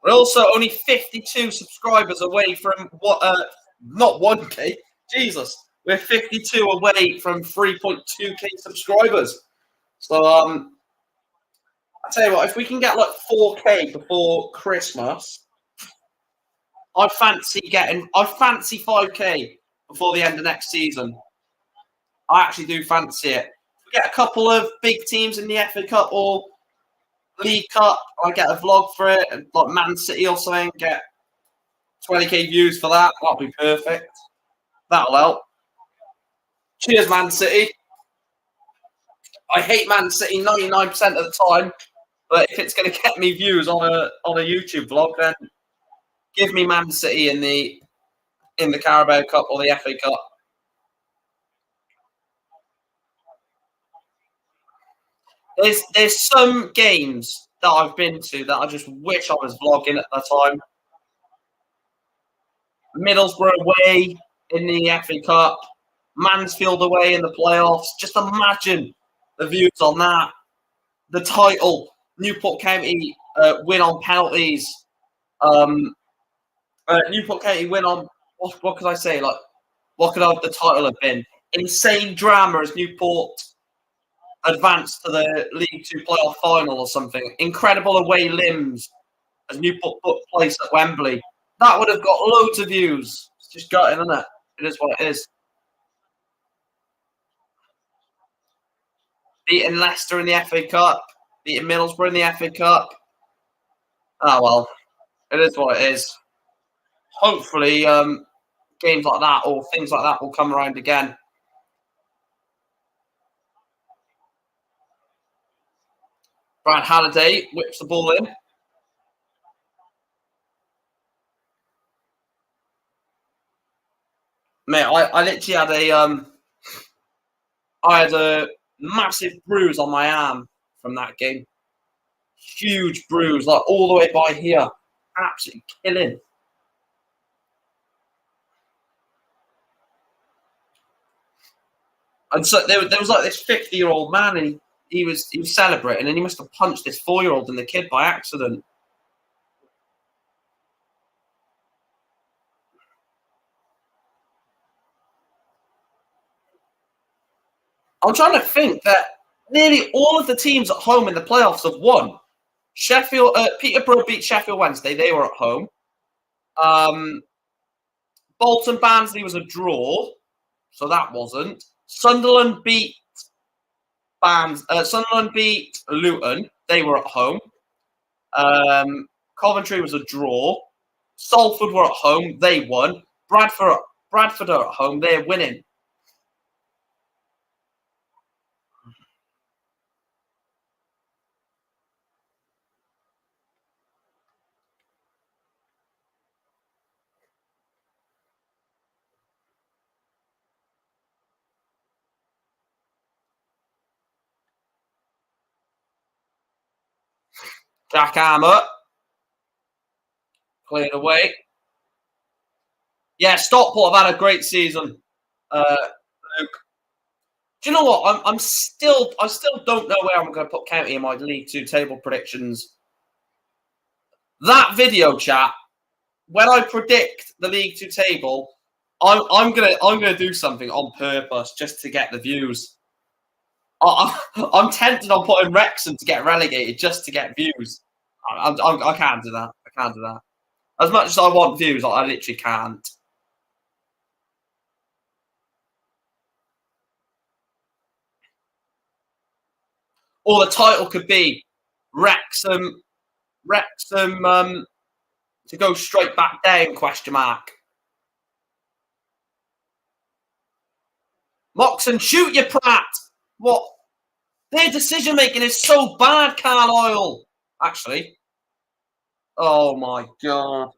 We're also only 52 subscribers away from what? Not 1K. Jesus, we're 52 away from 3.2K subscribers. So I tell you what, if we can get like 4K before Christmas, I fancy 5K before the end of next season. I actually do fancy it. If we get a couple of big teams in the FA Cup or League Cup, I get a vlog for it, like Man City or something, get 20K views for that. That'll be perfect. That'll help. Cheers, Man City. I hate Man City 99% of the time, but if it's going to get me views on a YouTube vlog, then give me Man City in the Carabao Cup or the FA Cup. There's some games that I've been to that I just wish I was vlogging at the time. Middlesbrough away in the FA Cup, Mansfield away in the playoffs. Just imagine the views on that. The title, Newport County win on penalties. Newport County win on what could I say? Like, what could the title have been? Insane drama as Newport advanced to the League Two playoff final or something. Incredible away limbs as Newport put place at Wembley. That would have got loads of views. It's just gutting, isn't it? It is what it is. Beating Leicester in the FA Cup, beating Middlesbrough in the FA Cup. Ah, well, it is what it is. Hopefully, games like that or things like that will come around again. Brad Halliday whips the ball in. Mate, I literally had a massive bruise on my arm from that game. Huge bruise, like all the way by here. Absolutely killing. And so there was like this 50-year-old man, and he was celebrating, and he must have punched this 4-year-old and the kid by accident. I'm trying to think that nearly all of the teams at home in the playoffs have won. Peterborough beat Sheffield Wednesday. They were at home. Bolton Barnsley was a draw, so that wasn't. Sunderland beat Luton. They were at home. Coventry was a draw. Salford were at home. They won. Bradford are at home. They're winning. Jack Hammer cleared away. Yeah, Stockport have had a great season. Luke. Do you know what? I still don't know where I'm going to put County in my League Two table predictions. That video chat, when I predict the League Two table, I'm gonna do something on purpose just to get the views. I'm tempted on putting Wrexham to get relegated just to get views. I can't do that. I can't do that. As much as I want views, I literally can't. Or the title could be Wrexham to go straight back down, question mark. Moxon, shoot you, Pratt! What? Their decision making is so bad, Carlisle. Actually. Oh my God.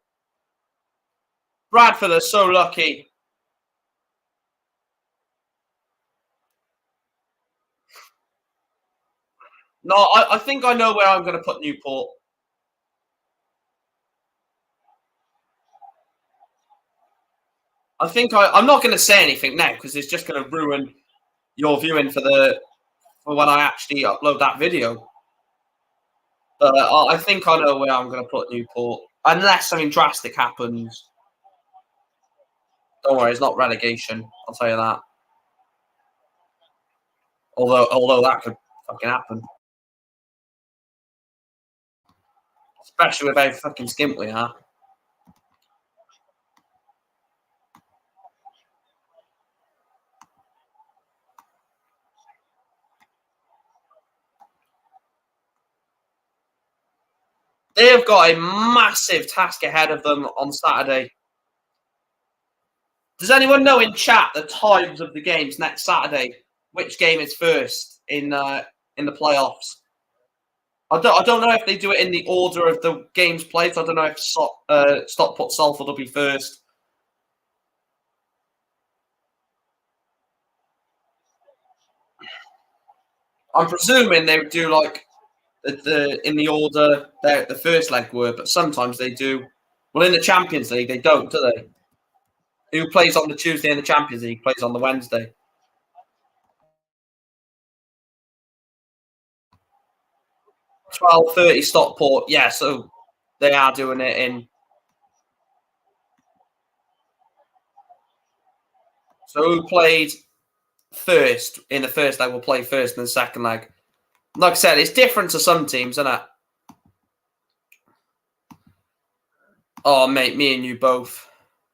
Bradford are so lucky. No, I think I know where I'm going to put Newport. I'm not going to say anything now because it's just going to ruin your viewing for when I actually upload that video. But I think I know where I'm going to put Newport, unless something drastic happens. Don't worry, it's not relegation. I'll tell you that. Although that could fucking happen, especially with how fucking skimp we are. They've got a massive task ahead of them on Saturday. Does anyone know in chat the times of the games next Saturday? Which game is first in the playoffs? I don't know if they do it in the order of the games played. So I don't know if Stockport Salford will be first. I'm presuming they would do like in the order that the first leg were, but sometimes they do. Well, in the Champions League, they don't, do they? Who plays on the Tuesday in the Champions League plays on the Wednesday. 12:30 Stockport. Yeah, so they are doing it in. So who played first in the first leg will play first in the second leg. Like I said, it's different to some teams, isn't it? Oh, mate, me and you both.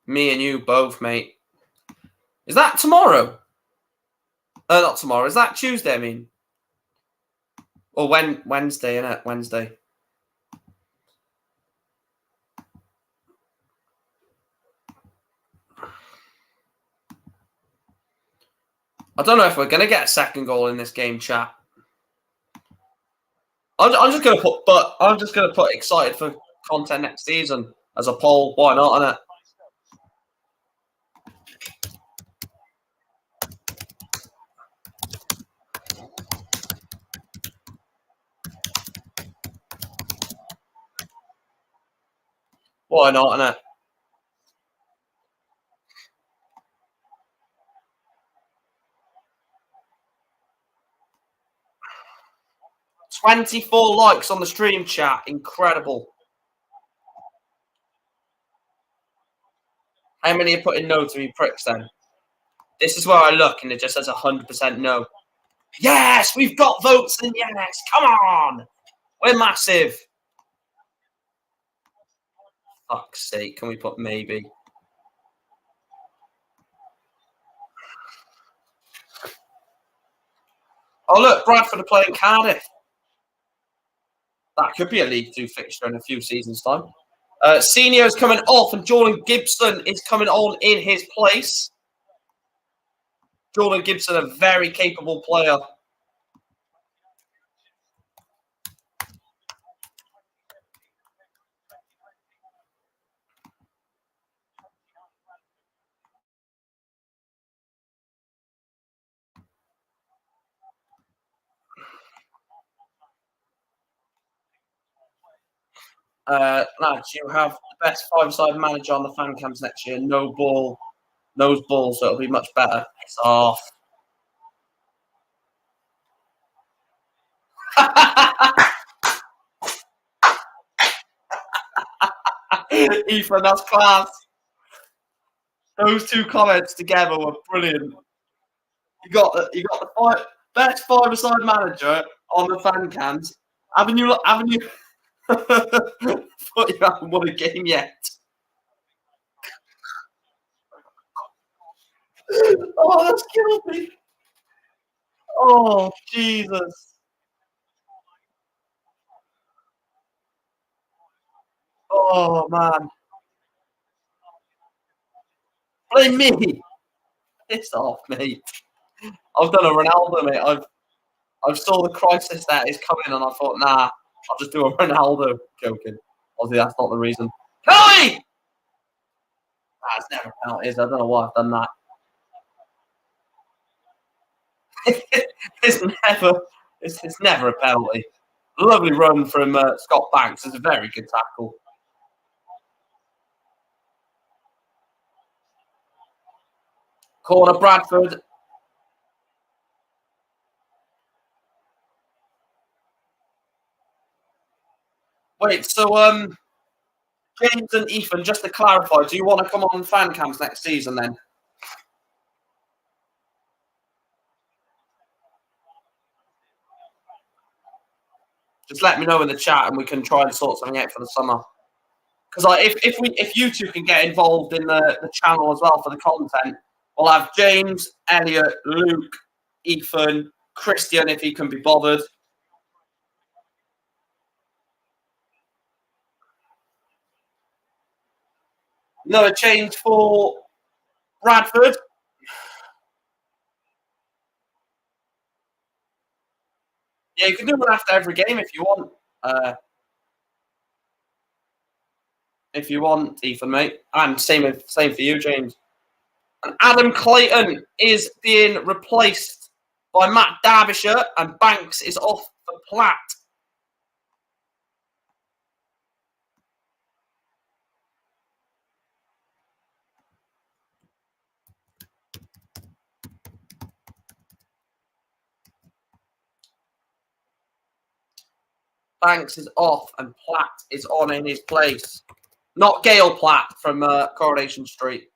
Me and you both, mate. Is that tomorrow? Not tomorrow. Is that Tuesday, I mean? Or Wednesday, innit? Wednesday. I don't know if we're going to get a second goal in this game, chat. I'm just going to put excited for content next season as a poll. Why not, innit? Why not, innit? $24 likes on the stream, chat. Incredible. How many are putting no to me pricks then? This is where I look and it just says 100% no. Yes, we've got votes and yes. Come on. We're massive. Fuck's sake, can we put maybe? Oh, look, Bradford are playing Cardiff. That could be a League Two fixture in a few seasons' time. Senior is coming off and Jordan Gibson is coming on in his place. Jordan Gibson, a very capable player. Lads, you have the best five-side manager on the fan cams next year. No balls, so it'll be much better. It's off. Ethan, that's class. Those two comments together were brilliant. You got the best five-side manager on the fan cams. Haven't you thought you haven't won a game yet? Oh, that's killed me. Oh, Jesus. Oh, man. Blame me. Piss off, mate. I've done a Ronaldo, mate. I've saw the crisis that is coming, and I thought, nah, I'll just do a Ronaldo. Joking. Obviously, that's not the reason. Kelly! That's never a penalty. I don't know why I've done that. It's never a penalty. Lovely run from Scott Banks. It's a very good tackle. Corner Bradford. Wait, so James and Ethan, just to clarify, do you want to come on fan cams next season then? Just let me know in the chat and we can try and sort something out for the summer. Because if you two can get involved in the channel as well for the content, we'll have James, Elliot, Luke, Ethan, Christian if he can be bothered. Another change for Bradford. Yeah, you can do one after every game if you want. If you want, Ethan, mate. And same for you, James. And Adam Clayton is being replaced by Matt Derbyshire, and Banks is off for Platt. Banks is off, and Platt is on in his place. Not Gail Platt from Coronation Street.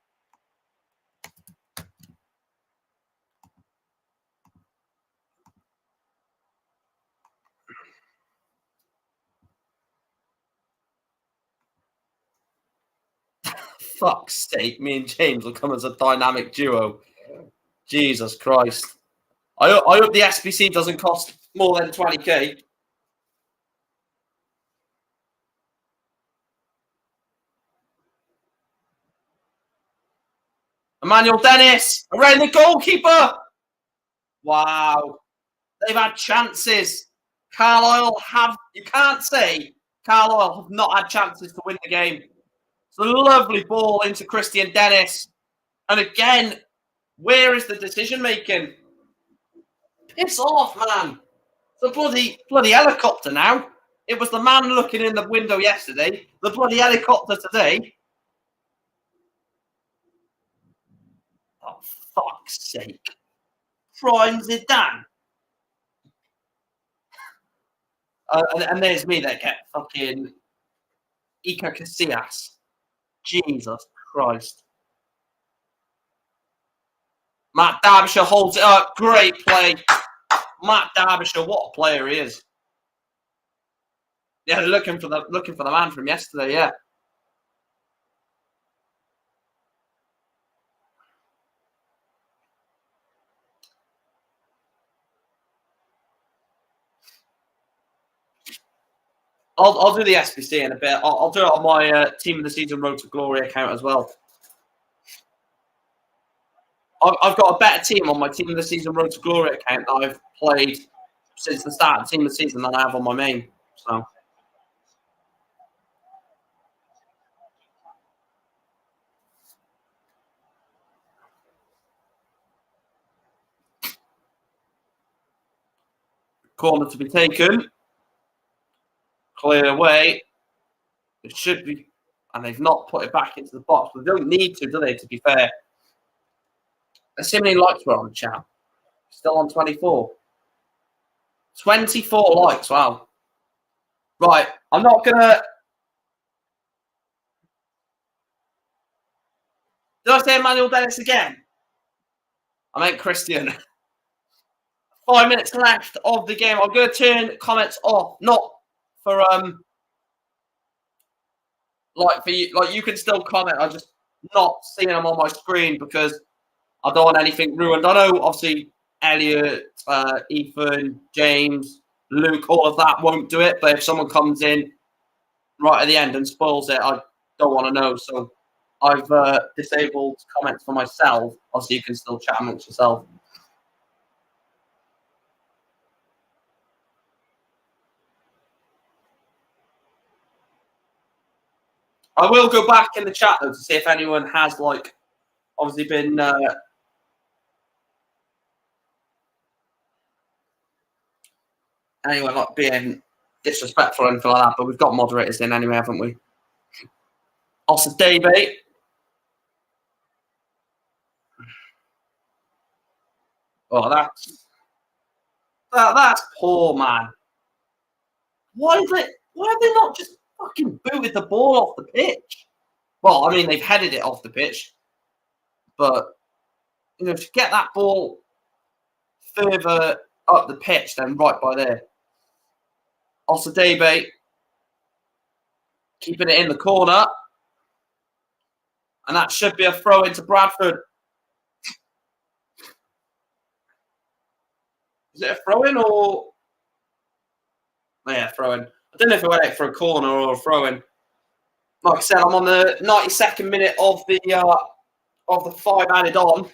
Fuck's sake, me and James will come as a dynamic duo. Jesus Christ. I hope the SBC doesn't cost more than 20k. Emmanuel Dennis around the goalkeeper. Wow. They've had chances. Carlisle you can't say Carlisle have not had chances to win the game. It's a lovely ball into Christian Dennis. And again, where is the decision making? Piss off, man. It's a bloody helicopter now. It was the man looking in the window yesterday. The bloody helicopter today. Oh, fuck's sake. Prime Zidane. And there's me that kept fucking Iker Casillas. Jesus Christ. Matt Derbyshire holds it up. Great play. Matt Derbyshire, what a player he is. Yeah, looking for the man from yesterday, yeah. I'll do the SBC in a bit. I'll do it on my Team of the Season Road to Glory account as well. I've got a better team on my Team of the Season Road to Glory account that I've played since the start of the Team of the Season than I have on my main. So. Corner to be taken. Clear away. It should be. And they've not put it back into the box. They don't need to, do they, to be fair? Let's see how many likes we're on the chat. Still on 24. 24 likes, wow. Right, I'm not going to... Did I say Emmanuel Dennis again? I meant Christian. 5 minutes left of the game. I'm going to turn comments off. Not for for you. Like, you can still comment. I'm just not seeing them on my screen because I don't want anything ruined. I know, obviously, Elliot, Ethan, James, Luke, all of that won't do it. But if someone comes in right at the end and spoils it, I don't want to know. So I've disabled comments for myself. Obviously, you can still chat amongst yourself. I will go back in the chat though to see if anyone has like obviously been anyone like being disrespectful or anything like that. But we've got moderators in anyway, haven't we? Also, Davey. Oh, that's poor, man. Why have they not just fucking booted the ball off the pitch? Well, I mean, they've headed it off the pitch, but you know, to get that ball further up the pitch than right by there. Also, Davey keeping it in the corner, and that should be a throw into Bradford. Is it a throw-in or? Oh, yeah, throw-in. I don't know if it went out for a corner or a throw-in. Like I said, I'm on the 92nd minute of the 5 added on.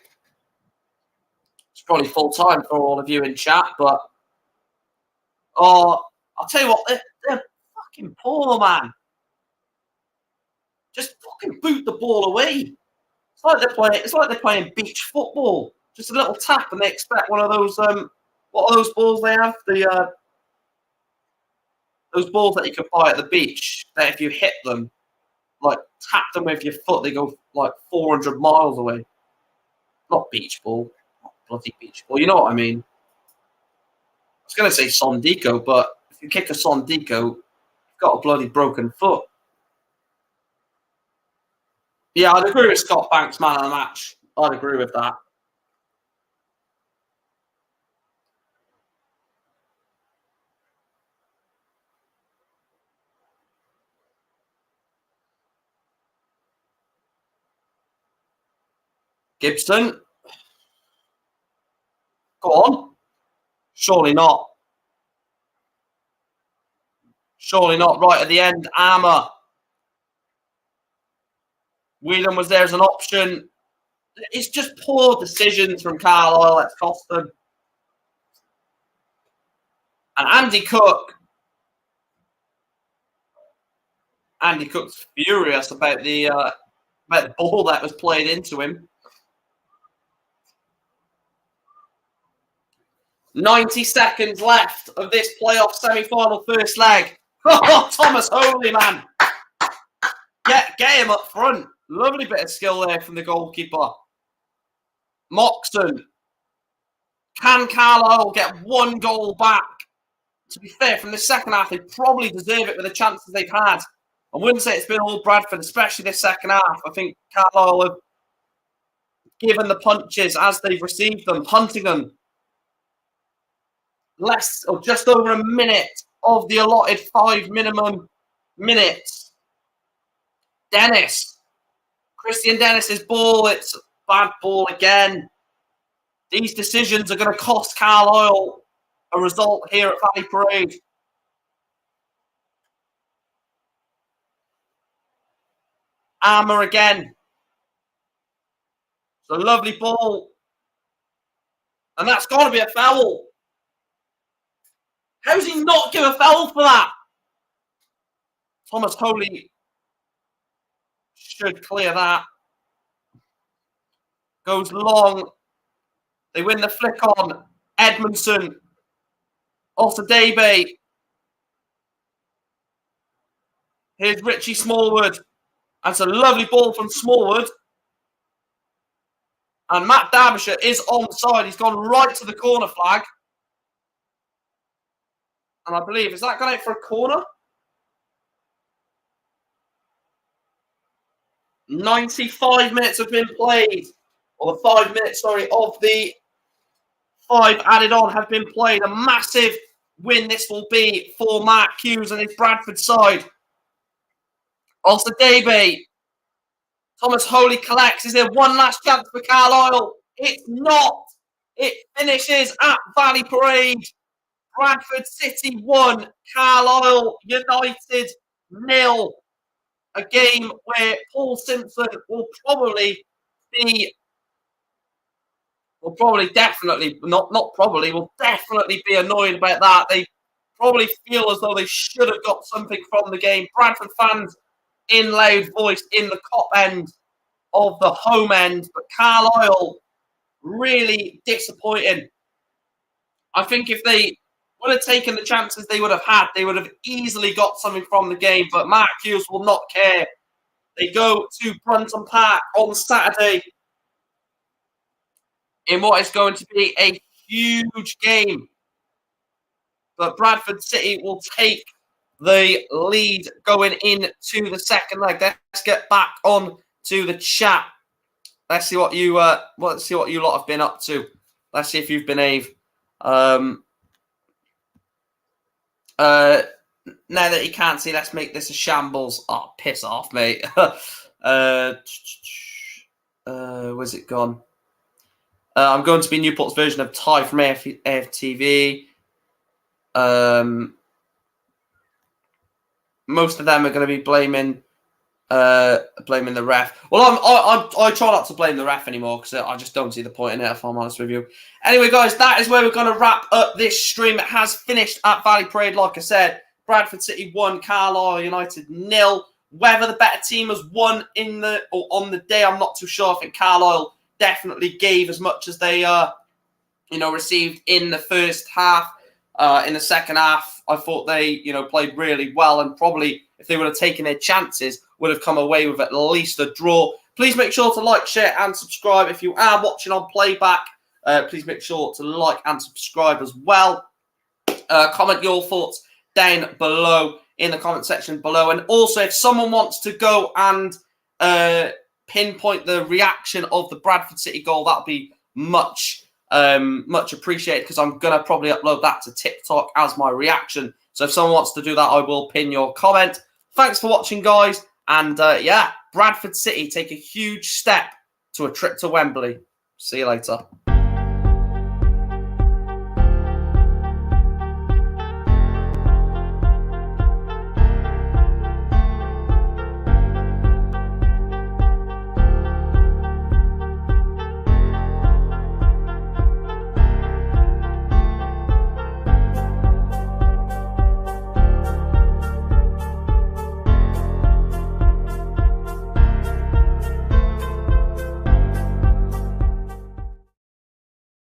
It's probably full time for all of you in chat, but I'll tell you what, they're fucking poor, man. Just fucking boot the ball away. It's like they're playing beach football. Just a little tap, and they expect one of those. What are those balls they have? Those balls that you can buy at the beach. That if you hit them, like tap them with your foot, they go like 400 miles away. Not beach ball, not bloody beach ball. You know what I mean? I was going to say Sondico, but if you kick a Sondico, you've got a bloody broken foot. Yeah, I'd agree with Scott Banks, man of the match. I'd agree with that. Gibson. Go on. Surely not. Surely not. Right at the end, Armour. Whelan was there as an option. It's just poor decisions from Carlisle that's cost them. And Andy Cook's furious about the ball that was played into him. 90 seconds left of this playoff semi-final first leg. Oh, Thomas Holy, man. Get him up front. Lovely bit of skill there from the goalkeeper. Moxon. Can Carlisle get one goal back? To be fair, from the second half, they probably deserve it with the chances they've had. I wouldn't say it's been all Bradford, especially this second half. I think Carlisle have given the punches as they've received them. Huntington. Less or just over a minute of the allotted 5 minimum minutes. Dennis. Christian Dennis's ball. It's a bad ball again. These decisions are going to cost Carlisle a result here at Valley Parade. Armour again. It's a lovely ball. And that's got to be a foul. How does he not give a foul for that? Thomas Holy should clear that. Goes long. They win the flick on. Edmondson. Also Davey. Here's Richie Smallwood. That's a lovely ball from Smallwood. And Matt Derbyshire is onside. He's gone right to the corner flag. And I believe, is that gone out for a corner? 95 minutes have been played. Or the 5 minutes, sorry, of the 5 added on have been played. A massive win this will be for Mark Hughes and his Bradford side. Also Davey. Thomas Holy collects. Is there one last chance for Carlisle? It's not. It finishes at Valley Parade. Bradford City 1, Carlisle United nil. A game where Paul Simpson will probably be, will definitely be annoyed about that. They probably feel as though they should have got something from the game. Bradford fans in loud voice in the Kop end of the home end, but Carlisle really disappointing. I think if they would have taken the chances they would have had, they would have easily got something from the game, but Mark Hughes will not care. They go to Brunton Park on Saturday in what is going to be a huge game. But Bradford City will take the lead going into the second leg. Let's get back on to the chat. Let's see what you lot have been up to. Let's see if you've behaved. Now that you can't see, let's make this a shambles. Oh, piss off, mate. Where's it gone? I'm going to be Newport's version of Ty from AFTV. Most of them are going to be blaming the ref. Well, I try not to blame the ref anymore because I just don't see the point in it, if I'm honest with you. Anyway, guys, that is where we're going to wrap up this stream. It has finished at Valley Parade, like I said. Bradford City 1, Carlisle United 0. Whether the better team has won on the day, I'm not too sure. I think Carlisle definitely gave as much as they received in the first half. In the second half, I thought they played really well, and probably if they would have taken their chances, would have come away with at least a draw. Please make sure to like, share, and subscribe. If you are watching on playback, please make sure to like and subscribe as well. Comment your thoughts down below in the comment section below. And also, if someone wants to go and pinpoint the reaction of the Bradford City goal, that would be much appreciated, because I'm going to probably upload that to TikTok as my reaction. So if someone wants to do that, I will pin your comment. Thanks for watching, guys. And Bradford City take a huge step to a trip to Wembley. See you later.